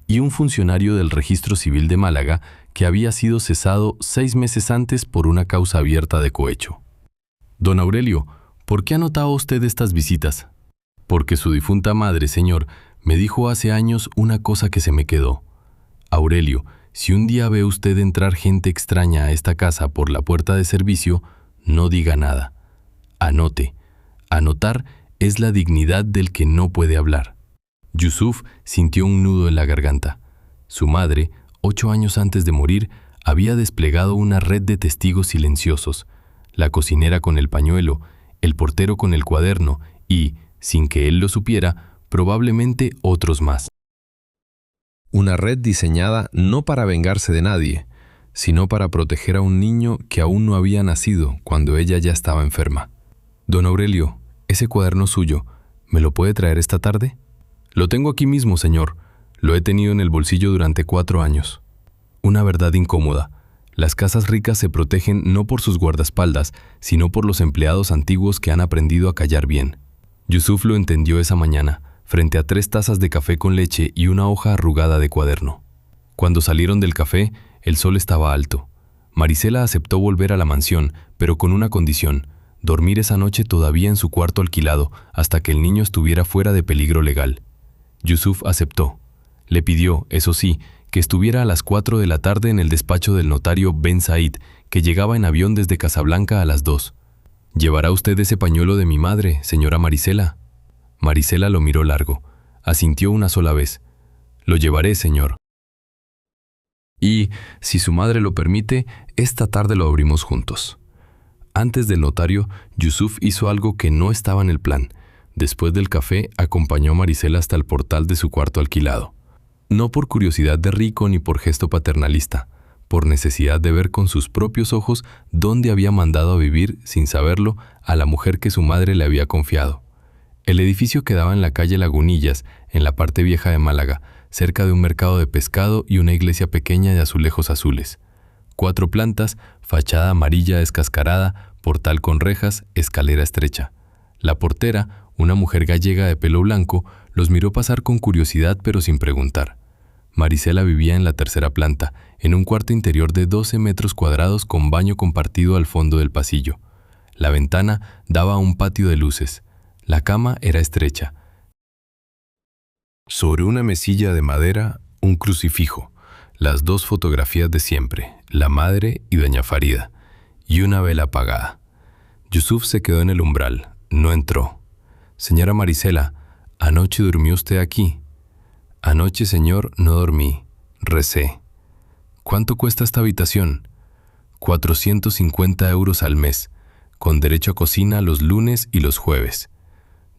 [SPEAKER 1] y un funcionario del Registro Civil de Málaga que había sido cesado 6 meses antes por una causa abierta de cohecho. «Don Aurelio, ¿por qué ha anotado usted estas visitas?». «Porque su difunta madre, señor, me dijo hace años una cosa que se me quedó. Aurelio, si un día ve usted entrar gente extraña a esta casa por la puerta de servicio, no diga nada. Anote. Anotar es la dignidad del que no puede hablar». Yusuf sintió un nudo en la garganta. Su madre, 8 años antes de morir, había desplegado una red de testigos silenciosos. La cocinera con el pañuelo, el portero con el cuaderno y, sin que él lo supiera, probablemente otros más. Una red diseñada no para vengarse de nadie, sino para proteger a un niño que aún no había nacido cuando ella ya estaba enferma. «Don Aurelio, ese cuaderno suyo, ¿me lo puede traer esta tarde?». «Lo tengo aquí mismo, señor. Lo he tenido en el bolsillo durante 4 años». Una verdad incómoda. Las casas ricas se protegen no por sus guardaespaldas, sino por los empleados antiguos que han aprendido a callar bien. Yusuf lo entendió esa mañana, frente a 3 tazas de café con leche y una hoja arrugada de cuaderno. Cuando salieron del café, el sol estaba alto. Marisela aceptó volver a la mansión, pero con una condición: dormir esa noche todavía en su cuarto alquilado hasta que el niño estuviera fuera de peligro legal. Yusuf aceptó. Le pidió, eso sí, que estuviera a las 4 de la tarde en el despacho del notario Ben Said, que llegaba en avión desde Casablanca a las 2. «¿Llevará usted ese pañuelo de mi madre, señora Marisela?» Marisela lo miró largo. Asintió una sola vez. «Lo llevaré, señor. Y, si su madre lo permite, esta tarde lo abrimos juntos». Antes del notario, Yusuf hizo algo que no estaba en el plan. Después del café, acompañó a Marisela hasta el portal de su cuarto alquilado. No por curiosidad de rico ni por gesto paternalista, por necesidad de ver con sus propios ojos dónde había mandado a vivir, sin saberlo, a la mujer que su madre le había confiado. El edificio quedaba en la calle Lagunillas, en la parte vieja de Málaga, cerca de un mercado de pescado y una iglesia pequeña de azulejos azules. 4 plantas, fachada amarilla descascarada, portal con rejas, escalera estrecha. La portera, una mujer gallega de pelo blanco, los miró pasar con curiosidad pero sin preguntar. Marisela vivía en la 3ª planta, en un cuarto interior de 12 metros cuadrados con baño compartido al fondo del pasillo. La ventana daba a un patio de luces. La cama era estrecha. Sobre una mesilla de madera, un crucifijo, las 2 fotografías de siempre, la madre y doña Farida, y una vela apagada. Yusuf se quedó en el umbral, no entró. «Señora Marisela, ¿anoche durmió usted aquí?» «Anoche, señor, no dormí. Recé». «¿Cuánto cuesta esta habitación?» 450 euros al mes, con derecho a cocina los lunes y los jueves.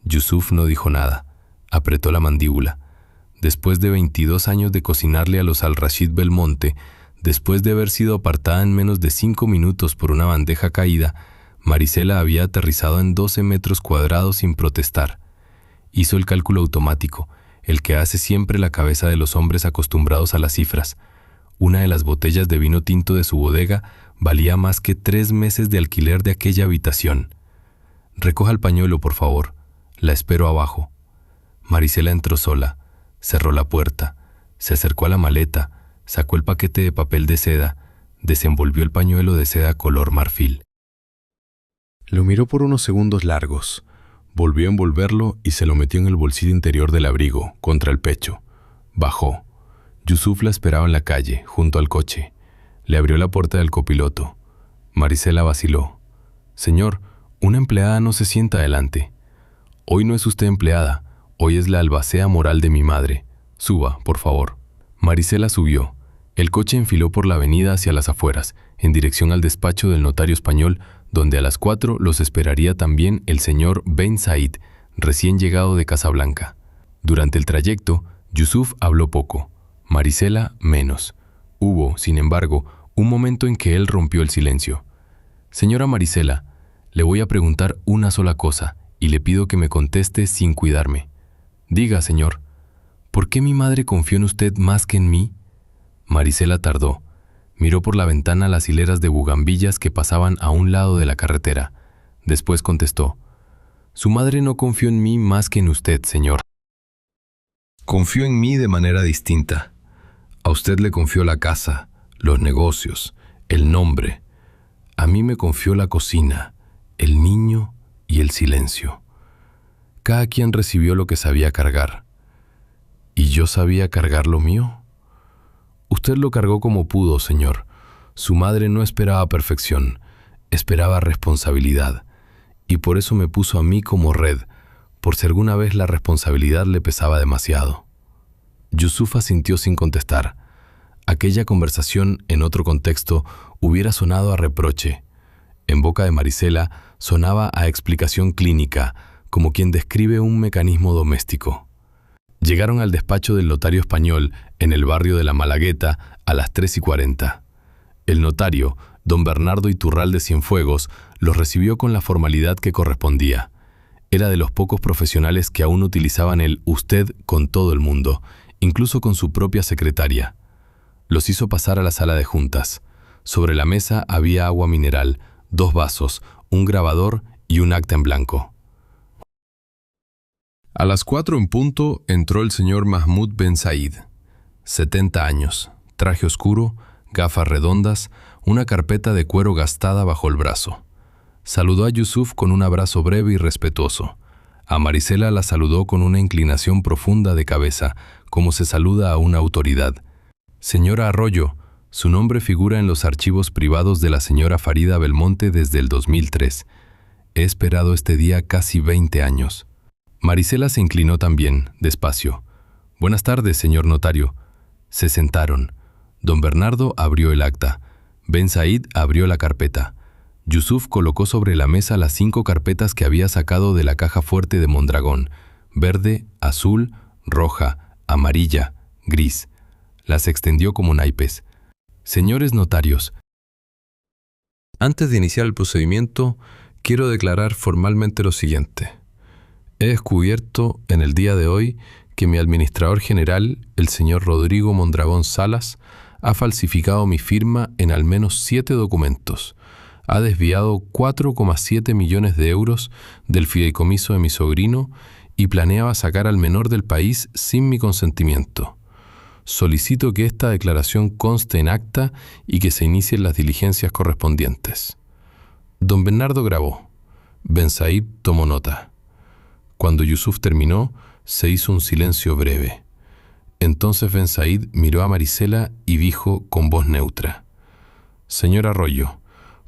[SPEAKER 1] Yusuf no dijo nada. Apretó la mandíbula. Después de 22 años de cocinarle a los Al-Rashid Belmonte, después de haber sido apartada en menos de 5 minutos por una bandeja caída, Marisela había aterrizado en 12 metros cuadrados sin protestar. Hizo el cálculo automático, el que hace siempre la cabeza de los hombres acostumbrados a las cifras. Una de las botellas de vino tinto de su bodega valía más que 3 meses de alquiler de aquella habitación. «Recoja el pañuelo, por favor. La espero abajo». Marisela entró sola, cerró la puerta, se acercó a la maleta, sacó el paquete de papel de seda, desenvolvió el pañuelo de seda color marfil. Lo miró por unos segundos largos, volvió a envolverlo y se lo metió en el bolsillo interior del abrigo, contra el pecho. Bajó. Yusuf la esperaba en la calle, junto al coche. Le abrió la puerta del copiloto. Marisela vaciló. «Señor, una empleada no se sienta adelante». «Hoy no es usted empleada, hoy es la albacea moral de mi madre. Suba, por favor». Marisela subió. El coche enfiló por la avenida hacia las afueras, en dirección al despacho del notario español, donde a las 4 los esperaría también el señor Ben Said, recién llegado de Casablanca. Durante el trayecto, Yusuf habló poco, Marisela menos. Hubo, sin embargo, un momento en que él rompió el silencio. «Señora Marisela, le voy a preguntar una sola cosa y le pido que me conteste sin cuidarme». «Diga, señor, ¿por qué mi madre confió en usted más que en mí?» Marisela tardó. Miró por la ventana las hileras de bugambillas que pasaban a un lado de la carretera. Después contestó: «Su madre no confió en mí más que en usted, señor. Confió en mí de manera distinta. A usted le confió la casa, los negocios, el nombre. A mí me confió la cocina, el niño y el silencio. Cada quien recibió lo que sabía cargar. ¿Y yo sabía cargar lo mío? Usted lo cargó como pudo, señor. Su madre no esperaba perfección, esperaba responsabilidad. Y por eso me puso a mí como red, por si alguna vez la responsabilidad le pesaba demasiado». Yusuf asintió sin contestar. Aquella conversación, en otro contexto, hubiera sonado a reproche. En boca de Marisela sonaba a explicación clínica, como quien describe un mecanismo doméstico. Llegaron al despacho del notario español, en el barrio de la Malagueta, a las 3:40. El notario, don Bernardo Iturralde Cienfuegos, los recibió con la formalidad que correspondía. Era de los pocos profesionales que aún utilizaban el usted con todo el mundo, incluso con su propia secretaria. Los hizo pasar a la sala de juntas. Sobre la mesa había agua mineral, 2 vasos, un grabador y un acta en blanco. A las 4 en punto entró el señor Mahmoud Ben Said, 70 años, traje oscuro, gafas redondas, una carpeta de cuero gastada bajo el brazo. Saludó a Yusuf con un abrazo breve y respetuoso. A Marisela la saludó con una inclinación profunda de cabeza, como se saluda a una autoridad. Señora Arroyo, su nombre figura en los archivos privados de la señora Farida Belmonte desde el 2003. He esperado este día casi 20 años. Marisela se inclinó también, despacio. Buenas tardes, señor notario. Se sentaron. Don Bernardo abrió el acta. Ben Said abrió la carpeta. Yusuf colocó sobre la mesa las 5 carpetas que había sacado de la caja fuerte de Mondragón: verde, azul, roja, amarilla, gris. Las extendió como naipes. Señores notarios, antes de iniciar el procedimiento, quiero declarar formalmente lo siguiente. He descubierto en el día de hoy que mi administrador general, el señor Rodrigo Mondragón Salas, ha falsificado mi firma en al menos 7 documentos. Ha desviado 4,7 millones de euros del fideicomiso de mi sobrino y planeaba sacar al menor del país sin mi consentimiento. Solicito que esta declaración conste en acta y que se inicien las diligencias correspondientes. Don Bernardo grabó. Ben Said tomó nota. Cuando Yusuf terminó, se hizo un silencio breve. Entonces Ben Said miró a Marisela y dijo con voz neutra: Señor Arroyo,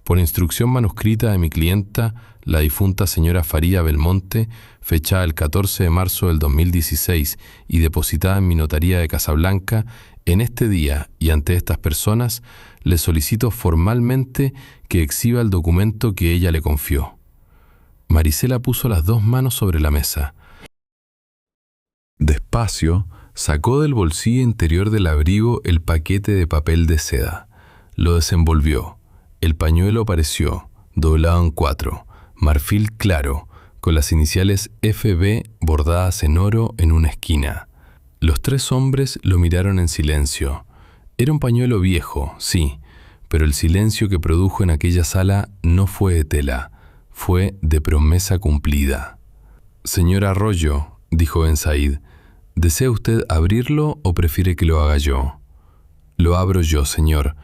[SPEAKER 1] por instrucción manuscrita de mi clienta, la difunta señora Farida Belmonte, fechada el 14 de marzo del 2016 y depositada en mi notaría de Casablanca, en este día y ante estas personas, le solicito formalmente que exhiba el documento que ella le confió. Marisela puso las 2 manos sobre la mesa. Despacio, sacó del bolsillo interior del abrigo el paquete de papel de seda. Lo desenvolvió. El pañuelo apareció, doblado en 4, marfil claro, con las iniciales FB bordadas en oro en una esquina. Los 3 hombres lo miraron en silencio. Era un pañuelo viejo, sí, pero el silencio que produjo en aquella sala no fue de tela, fue de promesa cumplida. Señor Arroyo, dijo Ben Said, ¿desea usted abrirlo o prefiere que lo haga yo? Lo abro yo, señor.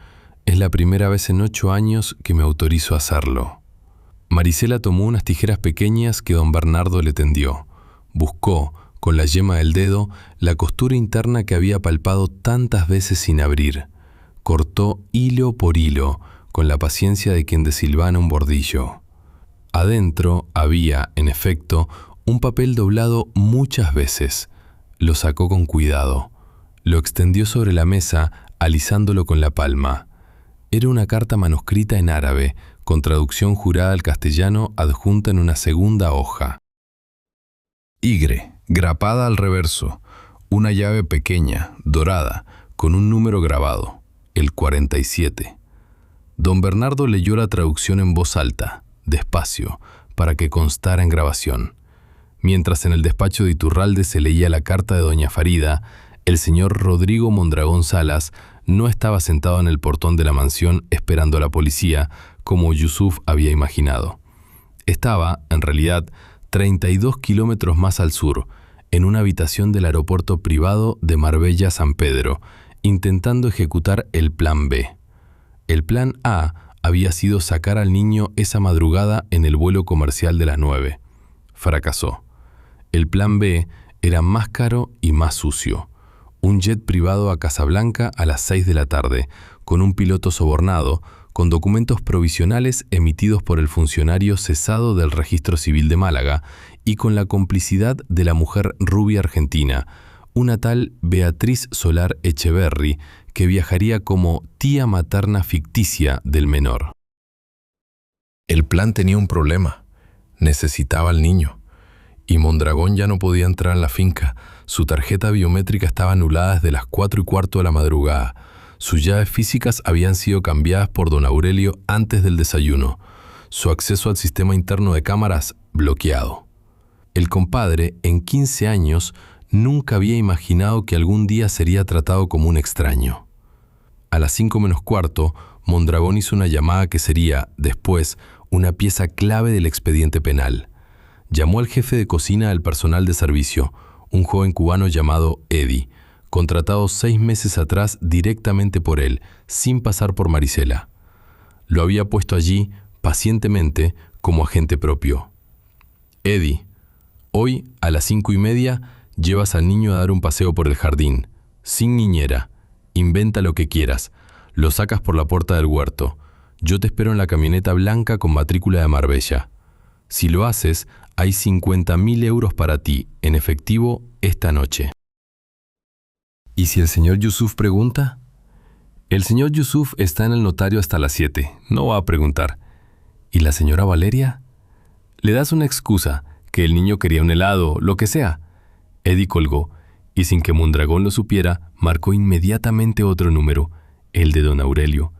[SPEAKER 1] Es la primera vez en 8 años que me autorizo a hacerlo. Marisela tomó unas tijeras pequeñas que don Bernardo le tendió. Buscó, con la yema del dedo, la costura interna que había palpado tantas veces sin abrir. Cortó hilo por hilo, con la paciencia de quien desilvana un bordillo. Adentro había, en efecto, un papel doblado muchas veces. Lo sacó con cuidado. Lo extendió sobre la mesa, alisándolo con la palma. Era una carta manuscrita en árabe, con traducción jurada al castellano adjunta en una segunda hoja. Igre, grapada al reverso, una llave pequeña, dorada, con un número grabado, el 47. Don Bernardo leyó la traducción en voz alta, despacio, para que constara en grabación. Mientras en el despacho de Iturralde se leía la carta de doña Farida, el señor Rodrigo Mondragón Salas no estaba sentado en el portón de la mansión esperando a la policía, como Yusuf había imaginado. Estaba, en realidad, 32 kilómetros más al sur, en una habitación del aeropuerto privado de Marbella-San Pedro, intentando ejecutar el plan B. El plan A había sido sacar al niño esa madrugada en el vuelo comercial de las 9. Fracasó. El plan B era más caro y más sucio. Un jet privado a Casablanca a las 6 de la tarde, con un piloto sobornado, con documentos provisionales emitidos por el funcionario cesado del Registro Civil de Málaga y con la complicidad de la mujer rubia argentina, una tal Beatriz Solar Echeverry, que viajaría como tía materna ficticia del menor. El plan tenía un problema. Necesitaba al niño. Y Mondragón ya no podía entrar en la finca. Su tarjeta biométrica estaba anulada desde las 4:15 de la madrugada. Sus llaves físicas habían sido cambiadas por don Aurelio antes del desayuno. Su acceso al sistema interno de cámaras bloqueado. El compadre, en 15 años, nunca había imaginado que algún día sería tratado como un extraño. A las 5:15, Mondragón hizo una llamada que sería, después, una pieza clave del expediente penal. Llamó al jefe de cocina del personal de servicio, un joven cubano llamado Eddie, contratado 6 meses atrás directamente por él, sin pasar por Marisela. Lo había puesto allí, pacientemente, como agente propio. Eddie, hoy, a las 5:30, llevas al niño a dar un paseo por el jardín, sin niñera. Inventa lo que quieras. Lo sacas por la puerta del huerto. Yo te espero en la camioneta blanca con matrícula de Marbella. Si lo haces, hay 50.000 euros para ti, en efectivo, esta noche. ¿Y si el señor Yusuf pregunta? El señor Yusuf está en el notario hasta las 7. No va a preguntar. ¿Y la señora Valeria? Le das una excusa, que el niño quería un helado, lo que sea. Eddie colgó, y sin que Mondragón lo supiera, marcó inmediatamente otro número, el de don Aurelio.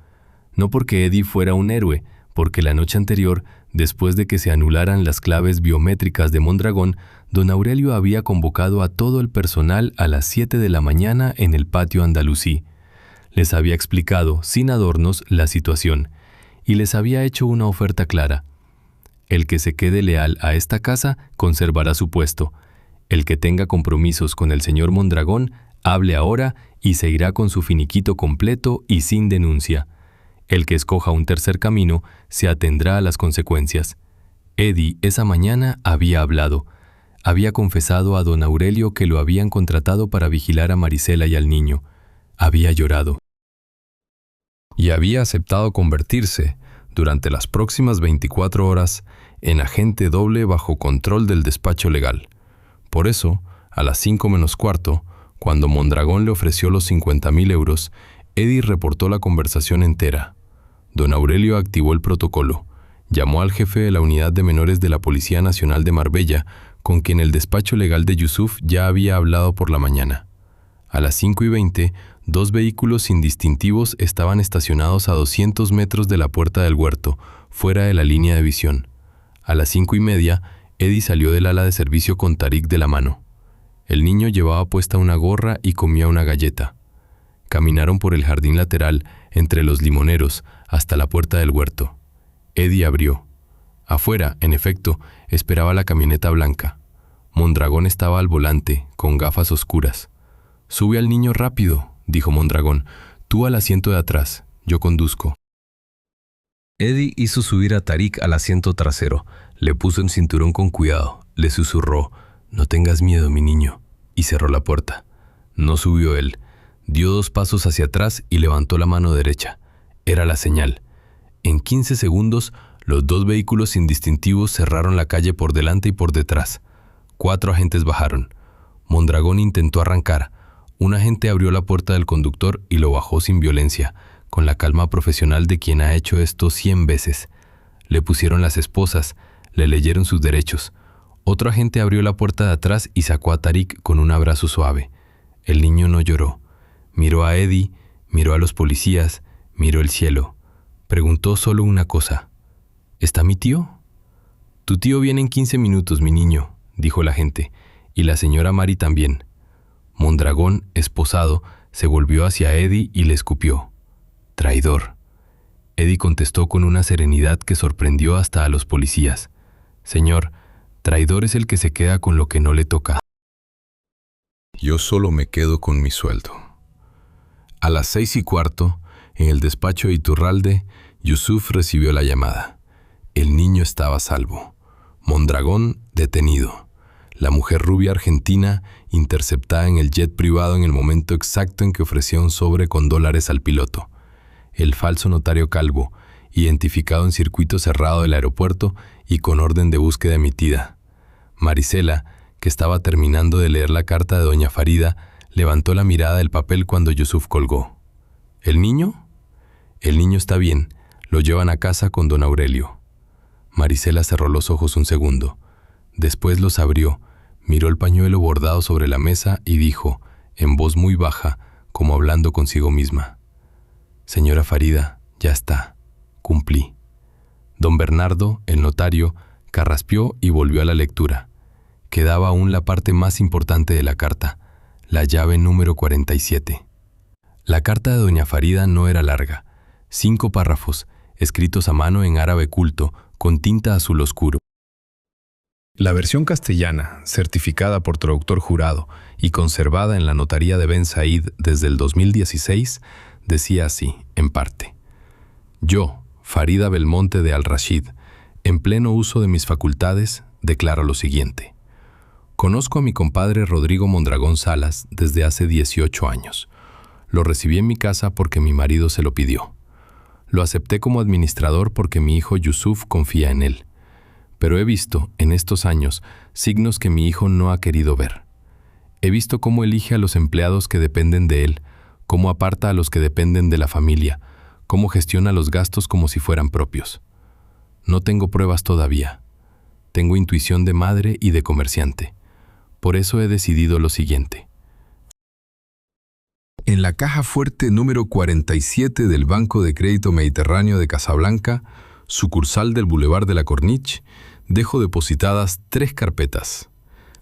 [SPEAKER 1] No porque Eddie fuera un héroe, porque la noche anterior, después de que se anularan las claves biométricas de Mondragón, don Aurelio había convocado a todo el personal a las 7 de la mañana en el patio andalusí. Les había explicado, sin adornos, la situación, y les había hecho una oferta clara. El que se quede leal a esta casa conservará su puesto. El que tenga compromisos con el señor Mondragón, hable ahora y se irá con su finiquito completo y sin denuncia. El que escoja un tercer camino se atendrá a las consecuencias. Eddie esa mañana había hablado. Había confesado a don Aurelio que lo habían contratado para vigilar a Marisela y al niño. Había llorado. Y había aceptado convertirse, durante las próximas 24 horas, en agente doble bajo control del despacho legal. Por eso, a las 5 menos cuarto, cuando Mondragón le ofreció los 50.000 euros, Eddie reportó la conversación entera. Don Aurelio activó el protocolo, llamó al jefe de la unidad de menores de la Policía Nacional de Marbella, con quien el despacho legal de Yusuf ya había hablado por la mañana. A las 5:20, 2 vehículos sin distintivos estaban estacionados a 200 metros de la puerta del huerto, fuera de la línea de visión. A las 5:30, Eddie salió del ala de servicio con Tarik de la mano. El niño llevaba puesta una gorra y comía una galleta. Caminaron por el jardín lateral, entre los limoneros, hasta la puerta del huerto. Eddie abrió. Afuera, en efecto, esperaba la camioneta blanca. Mondragón estaba al volante, con gafas oscuras. «Sube al niño rápido», dijo Mondragón. «Tú al asiento de atrás, yo conduzco». Eddie hizo subir a Tarik al asiento trasero, le puso en cinturón con cuidado, le susurró: «No tengas miedo, mi niño», y cerró la puerta. No subió él. Dio 2 pasos hacia atrás y levantó la mano derecha. Era la señal. En 15 segundos, los 2 vehículos indistintivos cerraron la calle por delante y por detrás. 4 agentes bajaron. Mondragón intentó arrancar. Un agente abrió la puerta del conductor y lo bajó sin violencia, con la calma profesional de quien ha hecho esto 100 veces. Le pusieron las esposas, le leyeron sus derechos. Otro agente abrió la puerta de atrás y sacó a Tarik con un abrazo suave. El niño no lloró. Miró a Eddie, miró a los policías, miró el cielo. Preguntó solo una cosa: ¿está mi tío? «Tu tío viene en 15 minutos, mi niño», dijo el agente, «y la señora Mari también». Mondragón, esposado, se volvió hacia Eddie y le escupió: «Traidor». Eddie contestó con una serenidad que sorprendió hasta a los policías: «Señor, traidor es el que se queda con lo que no le toca. Yo solo me quedo con mi sueldo». A las 6:15, en el despacho de Iturralde, Yusuf recibió la llamada. El niño estaba a salvo. Mondragón detenido. La mujer rubia argentina interceptada en el jet privado en el momento exacto en que ofrecía un sobre con $, al piloto. El falso notario calvo, identificado en circuito cerrado del aeropuerto y con orden de búsqueda emitida. Marisela, que estaba terminando de leer la carta de doña Farida, levantó la mirada del papel cuando Yusuf colgó. ¿El niño? «El niño está bien. Lo llevan a casa con don Aurelio». Marisela cerró los ojos un segundo. Después los abrió, miró el pañuelo bordado sobre la mesa y dijo, en voz muy baja, como hablando consigo misma: «Señora Farida, ya está. Cumplí». Don Bernardo, el notario, carraspeó y volvió a la lectura. Quedaba aún la parte más importante de la carta, la llave número 47. La carta de doña Farida no era larga. 5 párrafos, escritos a mano en árabe culto, con tinta azul oscuro. La versión castellana, certificada por traductor jurado y conservada en la notaría de Ben Said desde el 2016, decía así, en parte: Yo, Farida Belmonte de Al-Rashid, en pleno uso de mis facultades, declaro lo siguiente. Conozco a mi compadre Rodrigo Mondragón Salas desde hace 18 años. Lo recibí en mi casa porque mi marido se lo pidió. Lo acepté como administrador porque mi hijo Yusuf confía en él. Pero he visto, en estos años, signos que mi hijo no ha querido ver. He visto cómo elige a los empleados que dependen de él, cómo aparta a los que dependen de la familia, cómo gestiona los gastos como si fueran propios. No tengo pruebas todavía. Tengo intuición de madre y de comerciante. Por eso he decidido lo siguiente.
[SPEAKER 2] En la caja fuerte número 47 del Banco de Crédito Mediterráneo de Casablanca, sucursal del Boulevard de la Corniche, dejo depositadas 3 carpetas.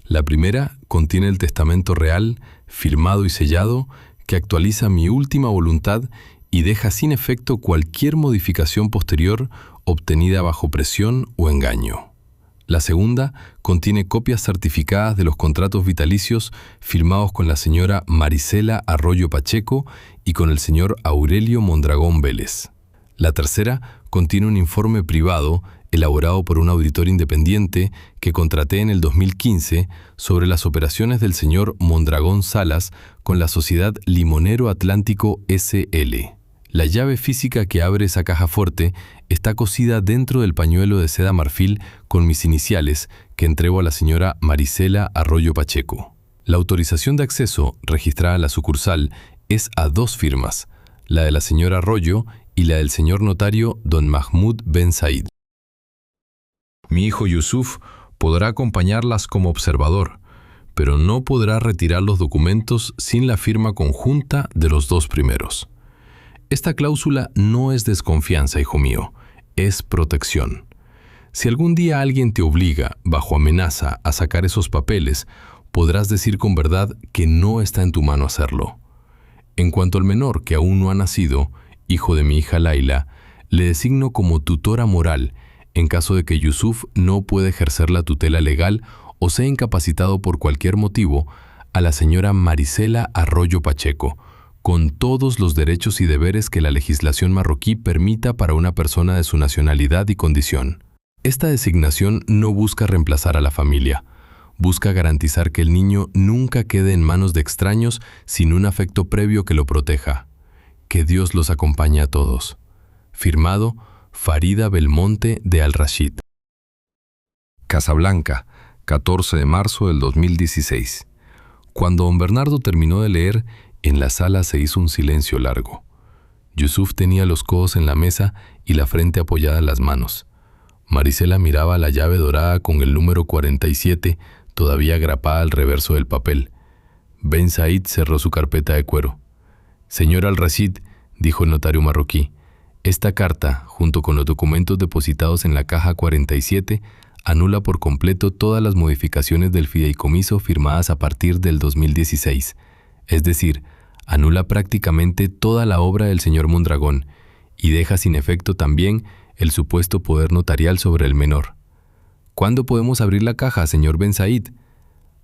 [SPEAKER 2] La primera contiene el testamento real, firmado y sellado, que actualiza mi última voluntad y deja sin efecto cualquier modificación posterior obtenida bajo presión o engaño. La segunda contiene copias certificadas de los contratos vitalicios firmados con la señora Marisela Arroyo Pacheco y con el señor Aurelio Mondragón Vélez. La tercera contiene un informe privado elaborado por un auditor independiente que contraté en el 2015 sobre las operaciones del señor Mondragón Salas con la sociedad Limonero Atlántico S.L. La llave física que abre esa caja fuerte está cosida dentro del pañuelo de seda marfil con mis iniciales que entrego a la señora Marisela Arroyo Pacheco. La autorización de acceso registrada en la sucursal es a 2 firmas, la de la señora Arroyo y la del señor notario don Mahmoud Ben Said. Mi hijo Yusuf podrá acompañarlas como observador, pero no podrá retirar los documentos sin la firma conjunta de los 2 primeros. Esta cláusula no es desconfianza, hijo mío, es protección. Si algún día alguien te obliga, bajo amenaza, a sacar esos papeles, podrás decir con verdad que no está en tu mano hacerlo. En cuanto al menor que aún no ha nacido, hijo de mi hija Laila, le designo como tutora moral en caso de que Yusuf no pueda ejercer la tutela legal o sea incapacitado por cualquier motivo, a la señora Marisela Arroyo Pacheco, con todos los derechos y deberes que la legislación marroquí permita para una persona de su nacionalidad y condición. Esta designación no busca reemplazar a la familia, busca garantizar que el niño nunca quede en manos de extraños sin un afecto previo que lo proteja. Que Dios los acompañe a todos. Firmado, Farida Belmonte de Al-Rashid. Casablanca, 14 de marzo del 2016. Cuando don Bernardo terminó de leer, en la sala se hizo un silencio largo. Yusuf tenía los codos en la mesa y la frente apoyada en las manos. Marisela miraba la llave dorada con el número 47 todavía agrapada al reverso del papel. Ben Said cerró su carpeta de cuero. «Señor Al-Rashid», dijo el notario marroquí, «esta carta, junto con los documentos depositados en la caja 47, anula por completo todas las modificaciones del fideicomiso firmadas a partir del 2016, es decir, anula prácticamente toda la obra del señor Mondragón y deja sin efecto también el supuesto poder notarial sobre el menor. ¿Cuándo podemos abrir la caja, señor Ben Said?»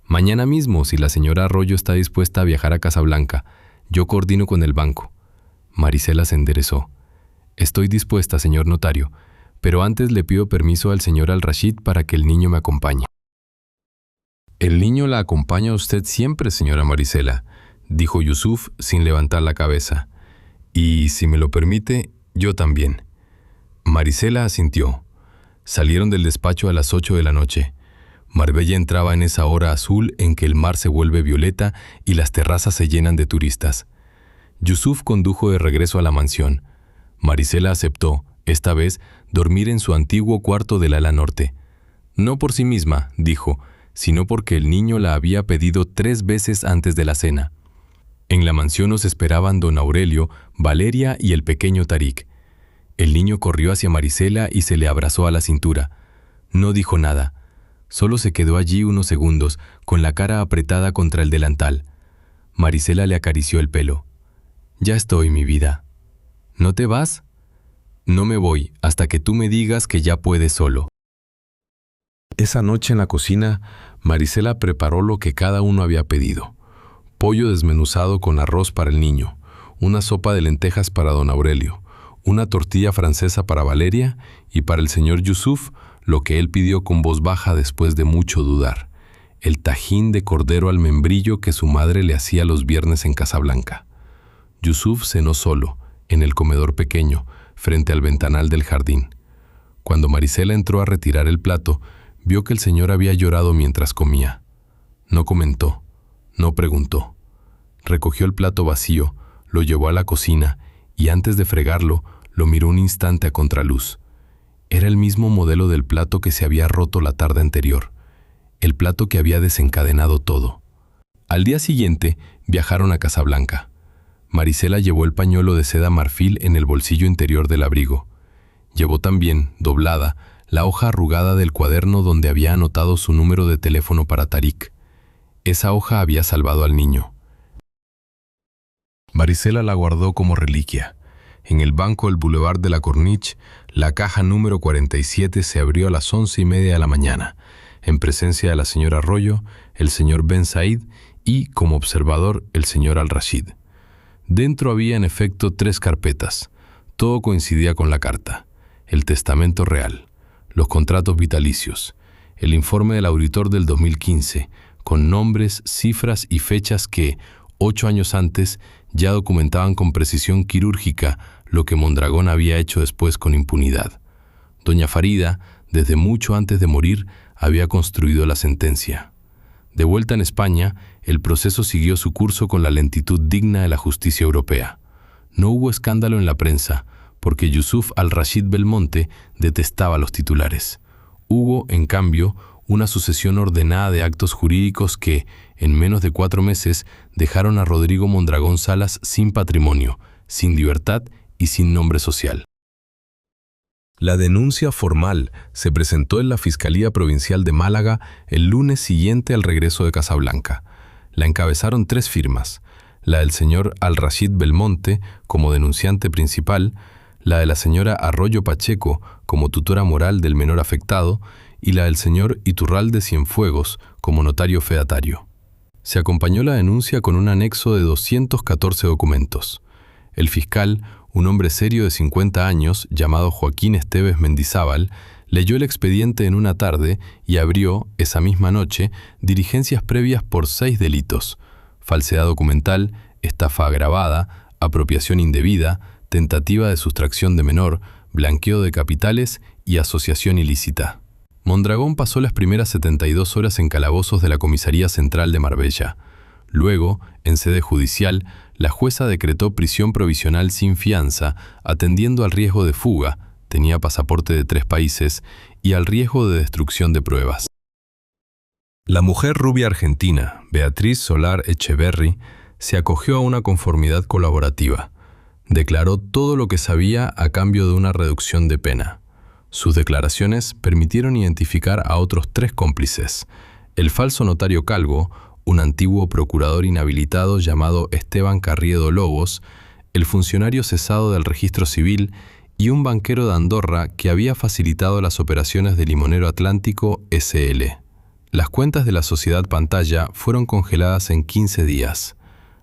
[SPEAKER 2] «Mañana mismo, si la señora Arroyo está dispuesta a viajar a Casablanca. Yo coordino con el banco». Marisela se enderezó. «Estoy dispuesta, señor notario, pero antes le pido permiso al señor Al-Rashid para que el niño me acompañe». «El niño la acompaña a usted siempre, señora Marisela», dijo Yusuf sin levantar la cabeza. «Y, si me lo permite, yo también». Marisela asintió. Salieron del despacho a las 8 de la noche. Marbella entraba en esa hora azul en que el mar se vuelve violeta y las terrazas se llenan de turistas. Yusuf condujo de regreso a la mansión. Marisela aceptó, esta vez, dormir en su antiguo cuarto del ala norte. No por sí misma, dijo, sino porque el niño la había pedido 3 veces antes de la cena. En la mansión nos esperaban don Aurelio, Valeria y el pequeño Tarik. El niño corrió hacia Marisela y se le abrazó a la cintura. No dijo nada. Solo se quedó allí unos segundos, con la cara apretada contra el delantal. Marisela le acarició el pelo. «Ya estoy, mi vida». «¿No te vas?» «No me voy hasta que tú me digas que ya puedes solo».
[SPEAKER 1] Esa noche en la cocina, Marisela preparó lo que cada uno había pedido: pollo desmenuzado con arroz para el niño, una sopa de lentejas para don Aurelio, una tortilla francesa para Valeria y para el señor Yusuf lo que él pidió con voz baja después de mucho dudar: el tajín de cordero al membrillo que su madre le hacía los viernes en Casablanca. Yusuf cenó solo, en el comedor pequeño, frente al ventanal del jardín. Cuando Marisela entró a retirar el plato, vio que el señor había llorado mientras comía. No comentó, no preguntó. Recogió el plato vacío, lo llevó a la cocina y antes de fregarlo, lo miró un instante a contraluz. Era el mismo modelo del plato que se había roto la tarde anterior, el plato que había desencadenado todo. Al día siguiente, viajaron a Casablanca. Marisela llevó el pañuelo de seda marfil en el bolsillo interior del abrigo. Llevó también, doblada, la hoja arrugada del cuaderno donde había anotado su número de teléfono para Tarik. Esa hoja había salvado al niño. Marisela la guardó como reliquia. En el banco del Boulevard de la Corniche, la caja número 47 se abrió a las 11:30 de la mañana, en presencia de la señora Arroyo, el señor Ben Said y, como observador, el señor Al-Rashid. Dentro había, en efecto, 3 carpetas. Todo coincidía con la carta: el testamento real, los contratos vitalicios, el informe del auditor del 2015, con nombres, cifras y fechas que, 8 años antes, ya documentaban con precisión quirúrgica lo que Mondragón había hecho después con impunidad. Doña Farida, desde mucho antes de morir, había construido la sentencia. De vuelta en España, el proceso siguió su curso con la lentitud digna de la justicia europea. No hubo escándalo en la prensa, porque Yusuf Al-Rashid Belmonte detestaba los titulares. Hubo, en cambio, una sucesión ordenada de actos jurídicos que, en menos de 4 meses, dejaron a Rodrigo Mondragón Salas sin patrimonio, sin libertad y sin nombre social. La denuncia formal se presentó en la Fiscalía Provincial de Málaga el lunes siguiente al regreso de Casablanca. La encabezaron 3 firmas: la del señor Al-Rashid Belmonte como denunciante principal, la de la señora Arroyo Pacheco como tutora moral del menor afectado y la del señor Iturralde Cienfuegos como notario fedatario. Se acompañó la denuncia con un anexo de 214 documentos. El fiscal, un hombre serio de 50 años, llamado Joaquín Esteves Mendizábal, leyó el expediente en una tarde y abrió, esa misma noche, diligencias previas por 6 delitos: falsedad documental, estafa agravada, apropiación indebida, tentativa de sustracción de menor, blanqueo de capitales y asociación ilícita. Mondragón pasó las primeras 72 horas en calabozos de la Comisaría Central de Marbella. Luego, en sede judicial, la jueza decretó prisión provisional sin fianza, atendiendo al riesgo de fuga, tenía pasaporte de 3 países, y al riesgo de destrucción de pruebas. La mujer rubia argentina, Beatriz Solar Echeverry, se acogió a una conformidad colaborativa. Declaró todo lo que sabía a cambio de una reducción de pena. Sus declaraciones permitieron identificar a otros 3 cómplices: el falso notario Calvo, un antiguo procurador inhabilitado llamado Esteban Carriedo Lobos, el funcionario cesado del registro civil y un banquero de Andorra que había facilitado las operaciones de Limonero Atlántico S.L. Las cuentas de la sociedad Pantalla fueron congeladas en 15 días.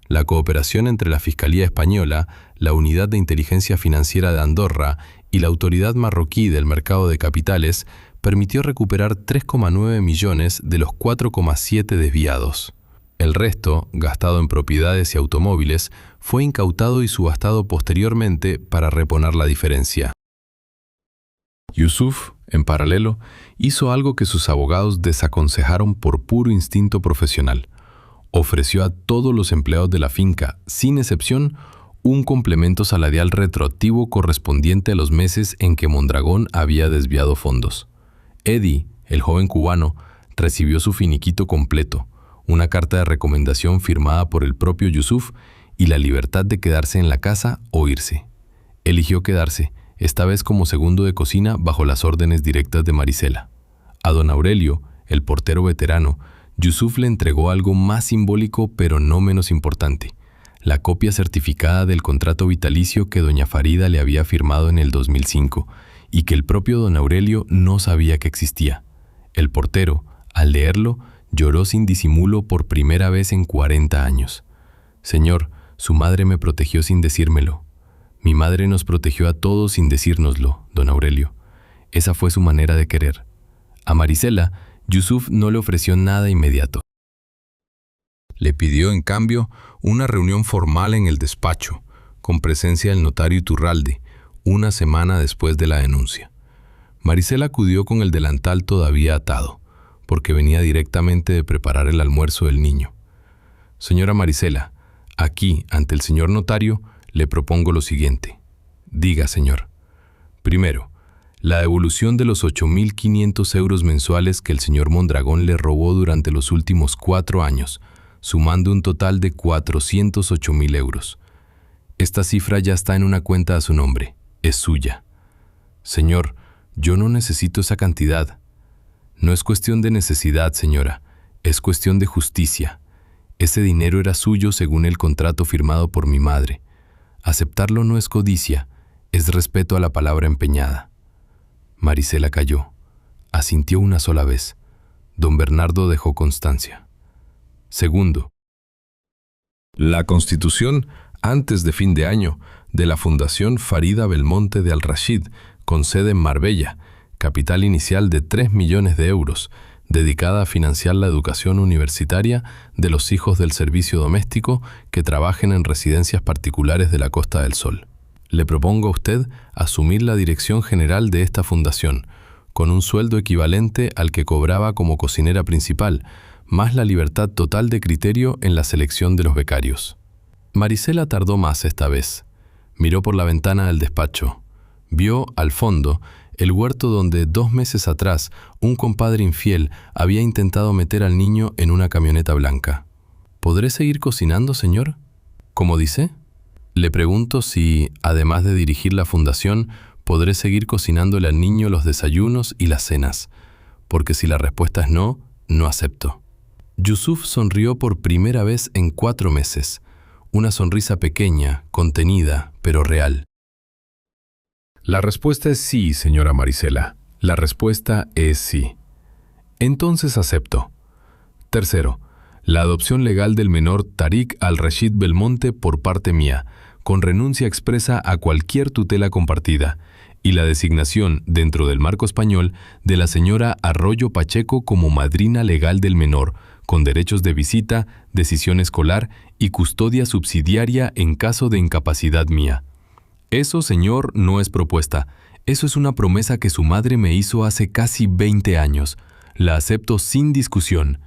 [SPEAKER 1] La cooperación entre la Fiscalía Española, la Unidad de Inteligencia Financiera de Andorra y la Autoridad Marroquí del Mercado de Capitales permitió recuperar 3,9 millones de los 4,7 desviados. El resto, gastado en propiedades y automóviles, fue incautado y subastado posteriormente para reponer la diferencia. Yusuf, en paralelo, hizo algo que sus abogados desaconsejaron por puro instinto profesional. Ofreció a todos los empleados de la finca, sin excepción, un complemento salarial retroactivo correspondiente a los meses en que Mondragón había desviado fondos. Eddie, el joven cubano, recibió su finiquito completo, una carta de recomendación firmada por el propio Yusuf y la libertad de quedarse en la casa o irse. Eligió quedarse, esta vez como segundo de cocina bajo las órdenes directas de Marisela. A don Aurelio, el portero veterano, Yusuf le entregó algo más simbólico pero no menos importante: la copia certificada del contrato vitalicio que doña Farida le había firmado en el 2005 y que el propio don Aurelio no sabía que existía.
[SPEAKER 2] El portero, al leerlo, lloró sin disimulo por primera vez en 40 años. Señor, su madre me protegió sin decírmelo. Mi madre nos protegió a todos sin decírnoslo, don Aurelio. Esa fue su manera de querer. A Marisela, Yusuf no le ofreció nada inmediato. Le pidió, en cambio, una reunión formal en el despacho, con presencia del notario Iturralde, una semana después de la denuncia. Marisela acudió con el delantal todavía atado, porque venía directamente de preparar el almuerzo del niño. Señora Marisela, aquí, ante el señor notario, le propongo lo siguiente. Diga, señor. Primero, la devolución de los 8.500 euros mensuales que el señor Mondragón le robó durante los últimos 4 años, sumando un total de 408.000 euros. Esta cifra ya está en una cuenta a su nombre. Es suya. Señor, yo no necesito esa cantidad. No es cuestión de necesidad, señora. Es cuestión de justicia. Ese dinero era suyo según el contrato firmado por mi madre. Aceptarlo no es codicia, es respeto a la palabra empeñada. Marisela calló. Asintió una sola vez. Don Bernardo dejó constancia. Segundo, la constitución, antes de fin de año, de la Fundación Farida Belmonte de Al-Rashid, con sede en Marbella, capital inicial de 3 millones de euros, dedicada a financiar la educación universitaria de los hijos del servicio doméstico que trabajen en residencias particulares de la Costa del Sol. Le propongo a usted asumir la dirección general de esta fundación, con un sueldo equivalente al que cobraba como cocinera principal, más la libertad total de criterio en la selección de los becarios. Marisela tardó más esta vez. Miró por la ventana del despacho. Vio, al fondo, el huerto donde 2 meses atrás un compadre infiel había intentado meter al niño en una camioneta blanca. ¿Podré seguir cocinando, señor? ¿Cómo dice? Le pregunto si, además de dirigir la fundación, podré seguir cocinándole al niño los desayunos y las cenas, porque si la respuesta es no, no acepto. Yusuf sonrió por primera vez en 4 meses, una sonrisa pequeña, contenida, pero real.
[SPEAKER 1] La respuesta es sí, señora Marisela. La respuesta es sí. Entonces acepto. Tercero, la adopción legal del menor Tariq Al-Rashid Belmonte por parte mía, con renuncia expresa a cualquier tutela compartida, y la designación, dentro del marco español, de la señora Arroyo Pacheco como madrina legal del menor, con derechos de visita, decisión escolar y custodia subsidiaria en caso de incapacidad mía. Eso, señor, no es propuesta. Eso es una promesa que su madre me hizo hace casi 20 años. La acepto sin discusión.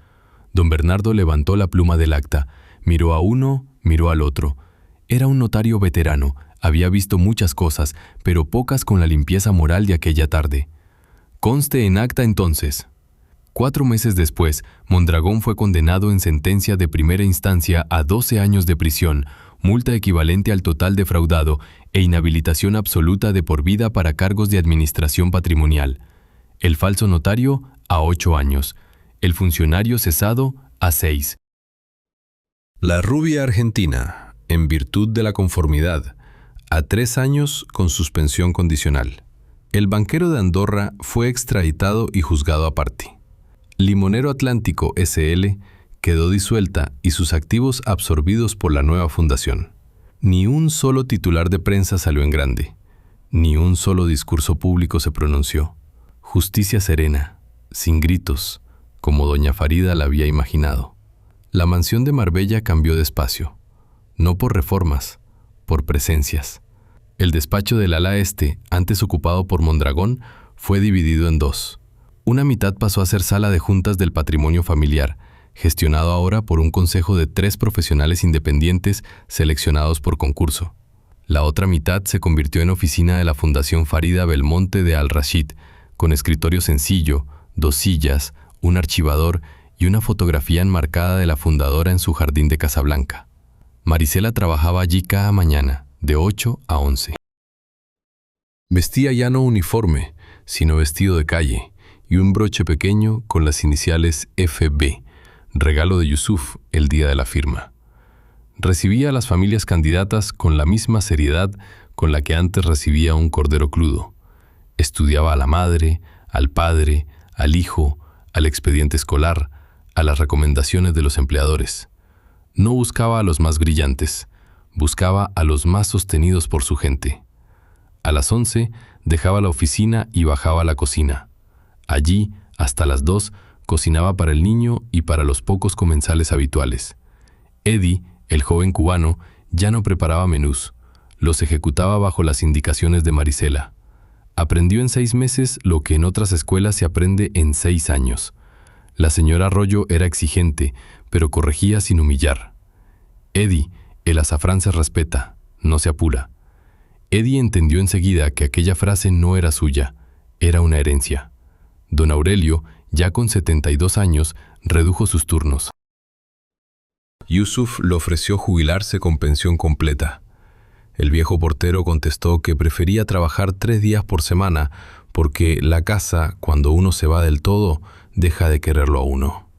[SPEAKER 1] Don Bernardo levantó la pluma del acta, miró a uno, miró al otro. Era un notario veterano, había visto muchas cosas, pero pocas con la limpieza moral de aquella tarde. Conste en acta entonces. 4 meses después, Mondragón fue condenado en sentencia de primera instancia a 12 años de prisión, multa equivalente al total defraudado e inhabilitación absoluta de por vida para cargos de administración patrimonial. El falso notario a 8 años. El funcionario cesado a 6. La rubia argentina, en virtud de la conformidad, a 3 años con suspensión condicional. El banquero de Andorra fue extraditado y juzgado aparte. Limonero Atlántico S.L. quedó disuelta y sus activos absorbidos por la nueva fundación. Ni un solo titular de prensa salió en grande. Ni un solo discurso público se pronunció. Justicia serena, sin gritos, como doña Farida la había imaginado. La mansión de Marbella cambió de espacio. No por reformas, por presencias. El despacho del ala este, antes ocupado por Mondragón, fue dividido en 2. Una mitad pasó a ser sala de juntas del patrimonio familiar, gestionado ahora por un consejo de 3 profesionales independientes seleccionados por concurso. La otra mitad se convirtió en oficina de la Fundación Farida Belmonte de Al-Rashid, con escritorio sencillo, 2 sillas, un archivador y una fotografía enmarcada de la fundadora en su jardín de Casablanca. Marisela trabajaba allí cada mañana, de 8 a 11. Vestía ya no uniforme, sino vestido de calle, y un broche pequeño con las iniciales FB, regalo de Yusuf el día de la firma. Recibía a las familias candidatas con la misma seriedad con la que antes recibía un cordero crudo. Estudiaba a la madre, al padre, al hijo,
[SPEAKER 2] al expediente escolar, a las recomendaciones de los empleadores. No buscaba a los más brillantes, buscaba a los más sostenidos por su gente. A las 11 dejaba la oficina y bajaba a la cocina. Allí, hasta las 2, cocinaba para el niño y para los pocos comensales habituales. Eddie, el joven cubano, ya no preparaba menús, los ejecutaba bajo las indicaciones de Marisela. Aprendió en 6 meses lo que en otras escuelas se aprende en 6 años. La señora Arroyo era exigente, pero corregía sin humillar. Eddie, el azafrán se respeta, no se apura. Eddie entendió enseguida que aquella frase no era suya, era una herencia. Don Aurelio, ya con 72 años, redujo sus turnos.
[SPEAKER 1] Yusuf le ofreció jubilarse con pensión completa. El viejo portero contestó que prefería trabajar 3 días por semana porque la casa, cuando uno se va del todo, deja de quererlo a uno.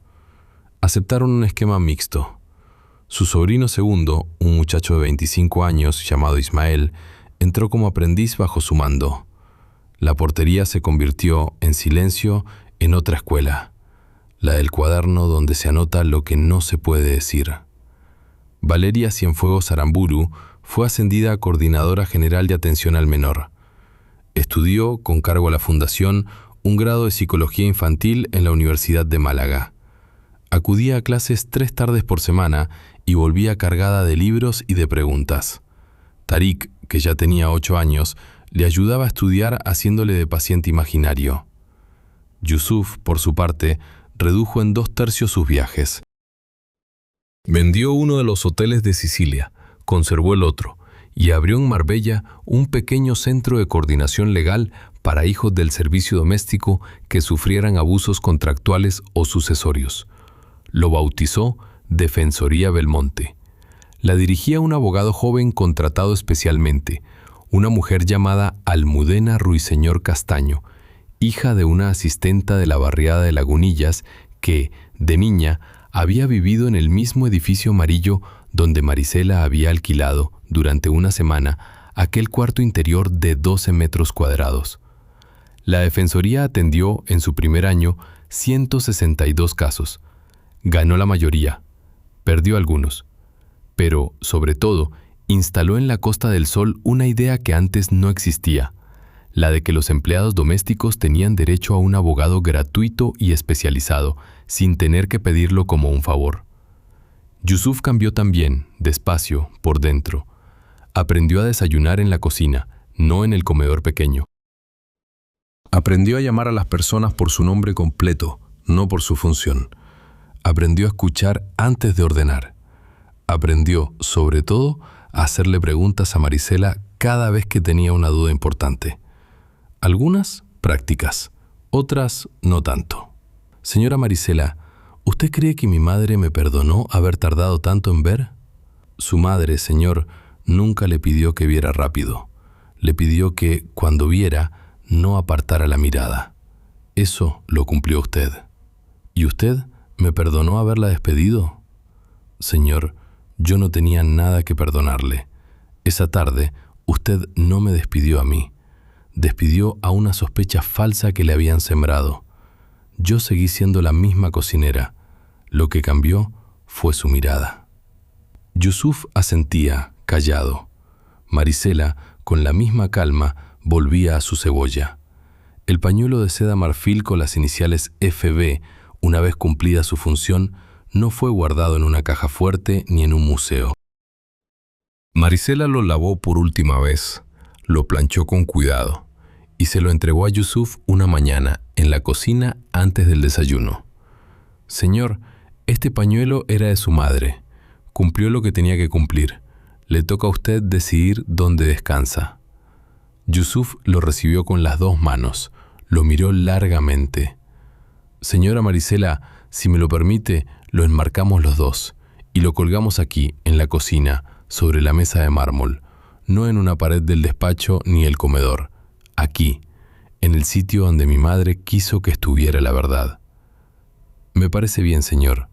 [SPEAKER 1] Aceptaron un esquema mixto. Su sobrino segundo, un muchacho de 25 años llamado Ismael, entró como aprendiz bajo su mando. La portería se convirtió, en silencio, en otra escuela, la del cuaderno donde se anota lo que no se puede decir. Valeria Cienfuegos Aramburu fue ascendida a Coordinadora General de Atención al Menor. Estudió, con cargo a la Fundación, un grado de Psicología Infantil en la Universidad de Málaga. Acudía a clases 3 tardes por semana y volvía cargada de libros y de preguntas. Tarik, que ya tenía 8 años, le ayudaba a estudiar haciéndole de paciente imaginario. Yusuf, por su parte, redujo en 2/3 sus viajes. Vendió uno de los hoteles de Sicilia, conservó el otro y abrió en Marbella un pequeño centro de coordinación legal para hijos del servicio doméstico que sufrieran abusos contractuales o sucesorios. Lo bautizó Defensoría Belmonte. La dirigía un abogado joven contratado especialmente, una mujer llamada Almudena Ruiseñor Castaño, hija de una asistenta de la barriada de Lagunillas que, de niña, había vivido en el mismo edificio amarillo donde Marisela había alquilado, durante una semana, aquel cuarto interior de 12 metros cuadrados. La Defensoría atendió, en su primer año, 162 casos. Ganó la mayoría, perdió algunos. Pero, sobre todo, instaló en la Costa del Sol una idea que antes no existía, la de que los empleados domésticos tenían derecho a un abogado gratuito y especializado, sin tener que pedirlo como un favor. Yusuf cambió también, despacio, por dentro. Aprendió a desayunar en la cocina, no en el comedor pequeño. Aprendió a llamar a las personas por su nombre completo, no por su función. Aprendió a escuchar antes de ordenar. Aprendió, sobre todo, a hacerle preguntas a Marisela cada vez que tenía una duda importante. Algunas prácticas, otras no tanto. Señora Marisela, ¿usted cree que mi madre me perdonó haber tardado tanto en ver? Su madre, señor, nunca le pidió que viera rápido. Le pidió que, cuando viera, no apartara la mirada. Eso lo cumplió usted. ¿Y usted me perdonó haberla despedido? Señor, yo no tenía nada que perdonarle. Esa tarde, usted no me despidió a mí. Despidió a una sospecha falsa que le habían sembrado. Yo seguí siendo la misma cocinera. Lo que cambió fue su mirada. Yusuf asentía, callado. Marisela, con la misma calma, volvía a su cebolla. El pañuelo de seda marfil con las iniciales FB, una vez cumplida su función, no fue guardado en una caja fuerte ni en un museo. Marisela lo lavó por última vez, lo planchó con cuidado y se lo entregó a Yusuf una mañana en la cocina antes del desayuno. Señor, este pañuelo era de su madre. Cumplió lo que tenía que cumplir. Le toca a usted decidir dónde descansa. Yusuf lo recibió con las 2 manos, lo miró largamente. Señora Marisela, si me lo permite, lo enmarcamos los dos y lo colgamos aquí, en la cocina, sobre la mesa de mármol, no en una pared del despacho ni el comedor, aquí, en el sitio donde mi madre quiso que estuviera la verdad. Me parece bien, señor.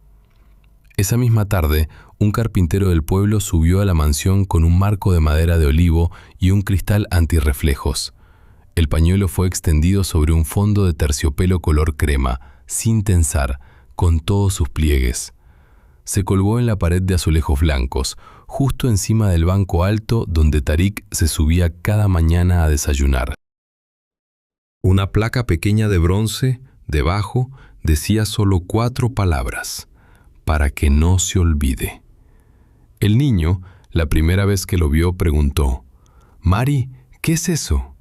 [SPEAKER 1] Esa misma tarde, un carpintero del pueblo subió a la mansión con un marco de madera de olivo y un cristal antirreflejos. El pañuelo fue extendido sobre un fondo de terciopelo color crema,
[SPEAKER 2] sin tensar, con todos sus pliegues. Se colgó en la pared de azulejos blancos, justo encima del banco alto donde Tarik se subía cada mañana a desayunar.
[SPEAKER 1] Una placa pequeña de bronce, debajo, decía solo 4 palabras: para que no se olvide. El niño, la primera vez que lo vio, preguntó: «Mari, ¿qué es eso?»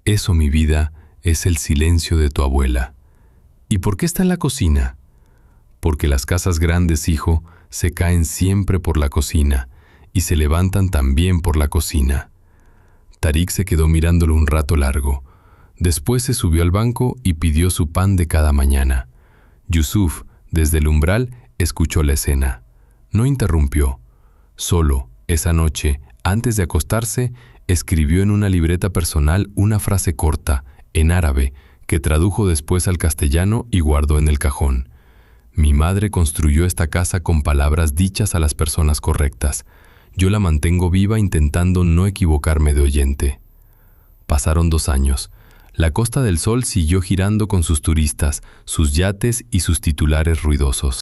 [SPEAKER 1] «Eso, mi vida, es el silencio de tu abuela». «¿Y por qué está en la cocina?» «Porque las casas grandes, hijo, se caen siempre por la cocina y se levantan también por la cocina». Tarik se quedó mirándolo un rato largo. Después se subió al banco y pidió su pan de cada mañana. Yusuf, desde el umbral, escuchó la escena. No interrumpió. Solo, esa noche, antes de acostarse, escribió en una libreta personal una frase corta, en árabe, que tradujo después al castellano y guardó en el cajón. «Mi madre construyó esta casa con palabras dichas a las personas correctas. Yo la mantengo viva intentando no equivocarme de oyente». Pasaron 2 años. La Costa del Sol siguió girando con sus turistas, sus yates y sus titulares ruidosos.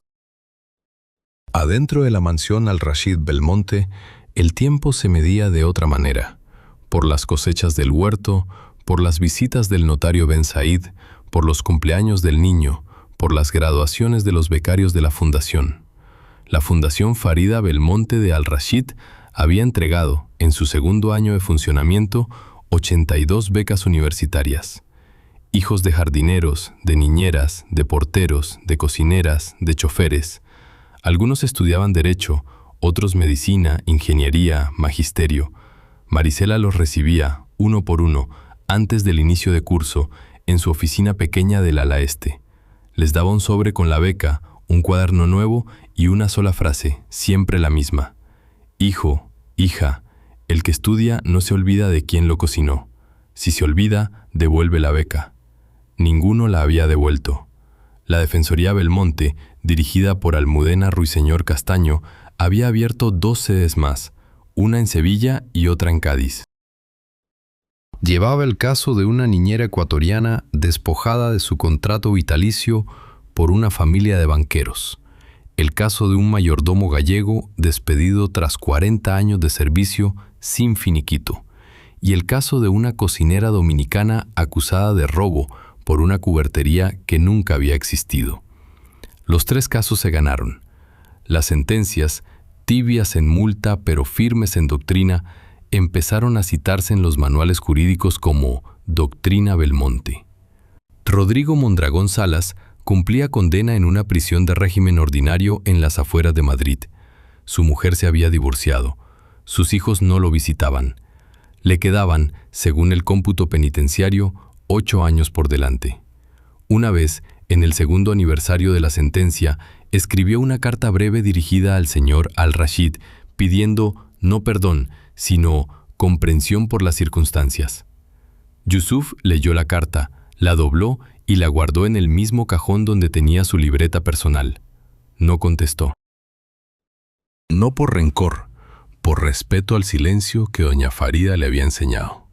[SPEAKER 1] Adentro de la mansión Al-Rashid Belmonte, el tiempo se medía de otra manera. Por las cosechas del huerto, por las visitas del notario Ben Said, por los cumpleaños del niño, por las graduaciones de los becarios de la fundación. La Fundación Farida Belmonte de Al-Rashid había entregado, en su segundo año de funcionamiento, 82 becas universitarias. Hijos de jardineros, de niñeras, de porteros, de cocineras, de choferes. Algunos estudiaban Derecho, otros Medicina, Ingeniería, Magisterio. Marisela los recibía, uno por uno, antes del inicio de curso, en su oficina pequeña del ala este. Les daba un sobre con la beca, un cuaderno nuevo y una sola frase, siempre la misma: «Hijo, hija, el que estudia no se olvida de quién lo cocinó. Si se olvida, devuelve la beca». Ninguno la había devuelto. La Defensoría Belmonte, dirigida por Almudena Ruiseñor Castaño, había abierto 2 sedes más, una en Sevilla y otra en Cádiz. Llevaba el caso de una niñera ecuatoriana despojada de su contrato vitalicio por una familia de banqueros. El caso de un mayordomo gallego despedido tras 40 años de servicio sin finiquito. Y el caso de una cocinera dominicana acusada de robo por una cubertería que nunca había existido. Los 3 casos se ganaron. Las sentencias, tibias en multa pero firmes en doctrina, empezaron a citarse en los manuales jurídicos como Doctrina Belmonte. Rodrigo Mondragón Salas cumplía condena en una prisión de régimen ordinario en las afueras de Madrid. Su mujer se había divorciado. Sus hijos no lo visitaban. Le quedaban, según el cómputo penitenciario, 8 años por delante. Una vez, en el segundo aniversario de la sentencia, escribió una carta breve dirigida al señor Al-Rashid, pidiendo no perdón, sino comprensión por las circunstancias. Yusuf leyó la carta, la dobló y la guardó en el mismo cajón donde tenía su libreta personal. No contestó. No por rencor, por respeto al silencio que doña Farida le había enseñado.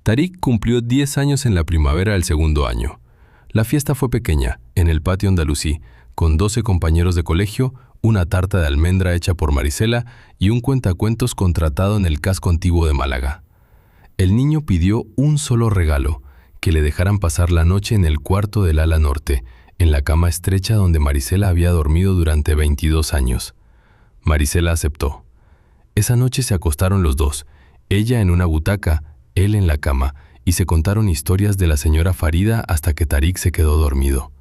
[SPEAKER 1] Tarik cumplió 10 años en la primavera del segundo año. La fiesta fue pequeña, en el patio andalusí, con 12 compañeros de colegio, una tarta de almendra hecha por Marisela y un cuentacuentos contratado en el casco antiguo de Málaga. El niño pidió un solo regalo, que le dejaran pasar la noche en el cuarto del ala norte, en la cama estrecha donde Marisela había dormido durante 22 años. Marisela aceptó. Esa noche se acostaron los dos, ella en una butaca, él en la cama, y se contaron historias de la señora Farida hasta que Tarik se quedó dormido.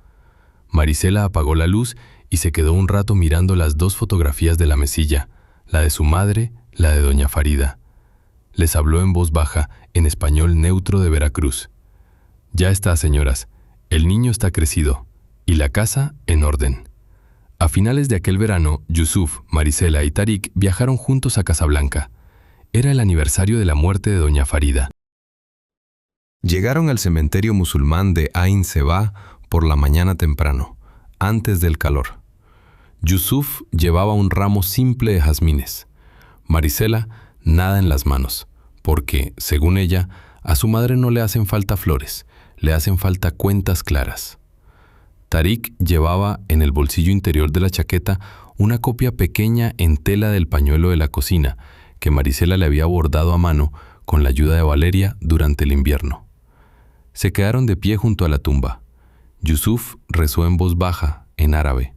[SPEAKER 1] Marisela apagó la luz y se quedó un rato mirando las 2 fotografías de la mesilla, la de su madre, la de doña Farida. Les habló en voz baja, en español neutro de Veracruz. Ya está, señoras, el niño está crecido, y la casa en orden. A finales de aquel verano, Yusuf, Marisela y Tarik viajaron juntos a Casablanca. Era el aniversario de la muerte de doña Farida. Llegaron al cementerio musulmán de Ain Seba por la mañana temprano, antes del calor. Yusuf llevaba un ramo simple de jazmines. Marisela, nada en las manos, porque, según ella, a su madre no le hacen falta flores, le hacen falta cuentas claras.
[SPEAKER 2] Tarik llevaba en el bolsillo interior de la chaqueta una copia pequeña en tela del pañuelo de la cocina que Marisela le había bordado a mano con la ayuda de Valeria durante el invierno. Se quedaron de pie junto a la tumba. Yusuf rezó en voz baja, en árabe.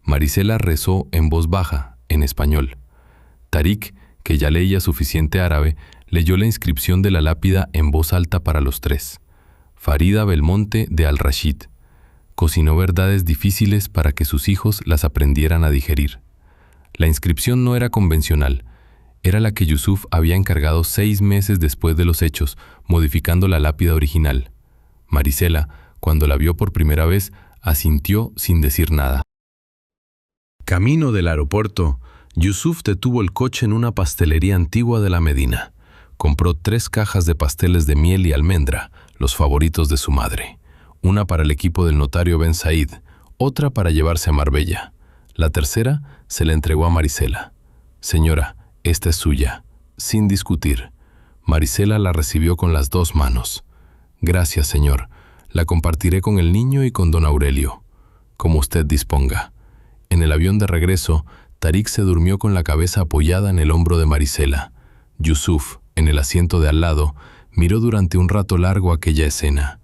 [SPEAKER 2] Marisela rezó en voz baja, en español. Tarik, que ya leía suficiente árabe, leyó la inscripción de la lápida en voz alta para los tres. Farida Belmonte de Al-Rashid. Cocinó verdades difíciles para que sus hijos las aprendieran a digerir. La inscripción no era convencional, era la que Yusuf había encargado 6 meses después de los hechos, modificando la lápida original. Marisela, cuando la vio por primera vez, asintió sin decir nada.
[SPEAKER 1] Camino del aeropuerto, Yusuf detuvo el coche en una pastelería antigua de la Medina. Compró 3 cajas de pasteles de miel y almendra, los favoritos de su madre. Una para el equipo del notario Ben Said, otra para llevarse a Marbella. La tercera se la entregó a Marisela. «Señora, esta es suya», sin discutir. Marisela la recibió con las 2 manos. «Gracias, señor. La compartiré con el niño y con don Aurelio. Como usted disponga». En el avión de regreso, Tarik se durmió con la cabeza apoyada en el hombro de Marisela. Yusuf, en el asiento de al lado, miró durante un rato largo aquella escena.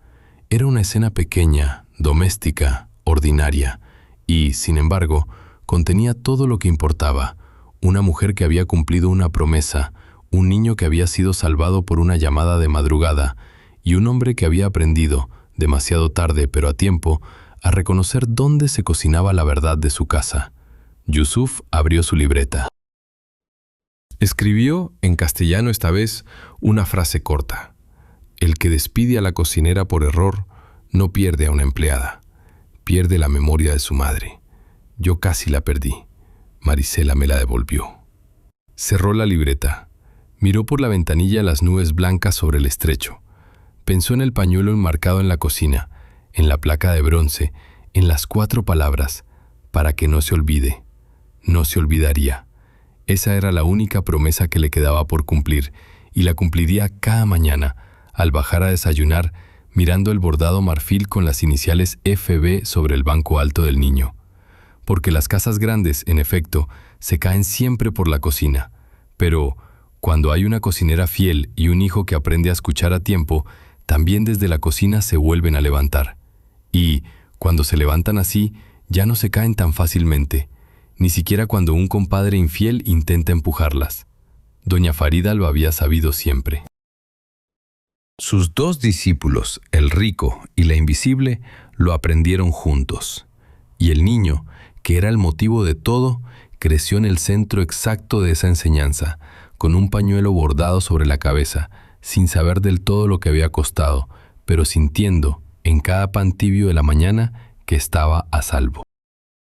[SPEAKER 1] Era una escena pequeña, doméstica, ordinaria, y, sin embargo, contenía todo lo que importaba. Una mujer que había cumplido una promesa, un niño que había sido salvado por una llamada de madrugada, y un hombre que había aprendido, demasiado tarde pero a tiempo, a reconocer dónde se cocinaba la verdad de su casa. Yusuf abrió su libreta. Escribió, en castellano esta vez, una frase corta. El que despide a la cocinera por error no pierde a una empleada, pierde la memoria de su madre. Yo casi la perdí. Marisela me la devolvió. Cerró la libreta. Miró por la ventanilla las nubes blancas sobre el estrecho. Pensó en el pañuelo enmarcado en la cocina, en la placa de bronce, en las 4 palabras, para que no se olvide. No se olvidaría. Esa era la única promesa que le quedaba por cumplir, y la cumpliría cada mañana, al bajar a desayunar, mirando el bordado marfil con las iniciales FB sobre el banco alto del niño. Porque las casas grandes, en efecto, se caen siempre por la cocina. Pero, cuando hay una cocinera fiel y un hijo que aprende a escuchar a tiempo, también desde la cocina se vuelven a levantar. Y, cuando se levantan así, ya no se caen tan fácilmente, ni siquiera cuando un compadre infiel intenta empujarlas. Doña Farida lo había sabido siempre. Sus 2 discípulos, el rico y la invisible, lo aprendieron juntos. Y el niño, que era el motivo de todo, creció en el centro exacto de esa enseñanza, con un pañuelo bordado sobre la cabeza, sin saber del todo lo que había costado, pero sintiendo, en cada pan tibio de la mañana, que estaba a salvo.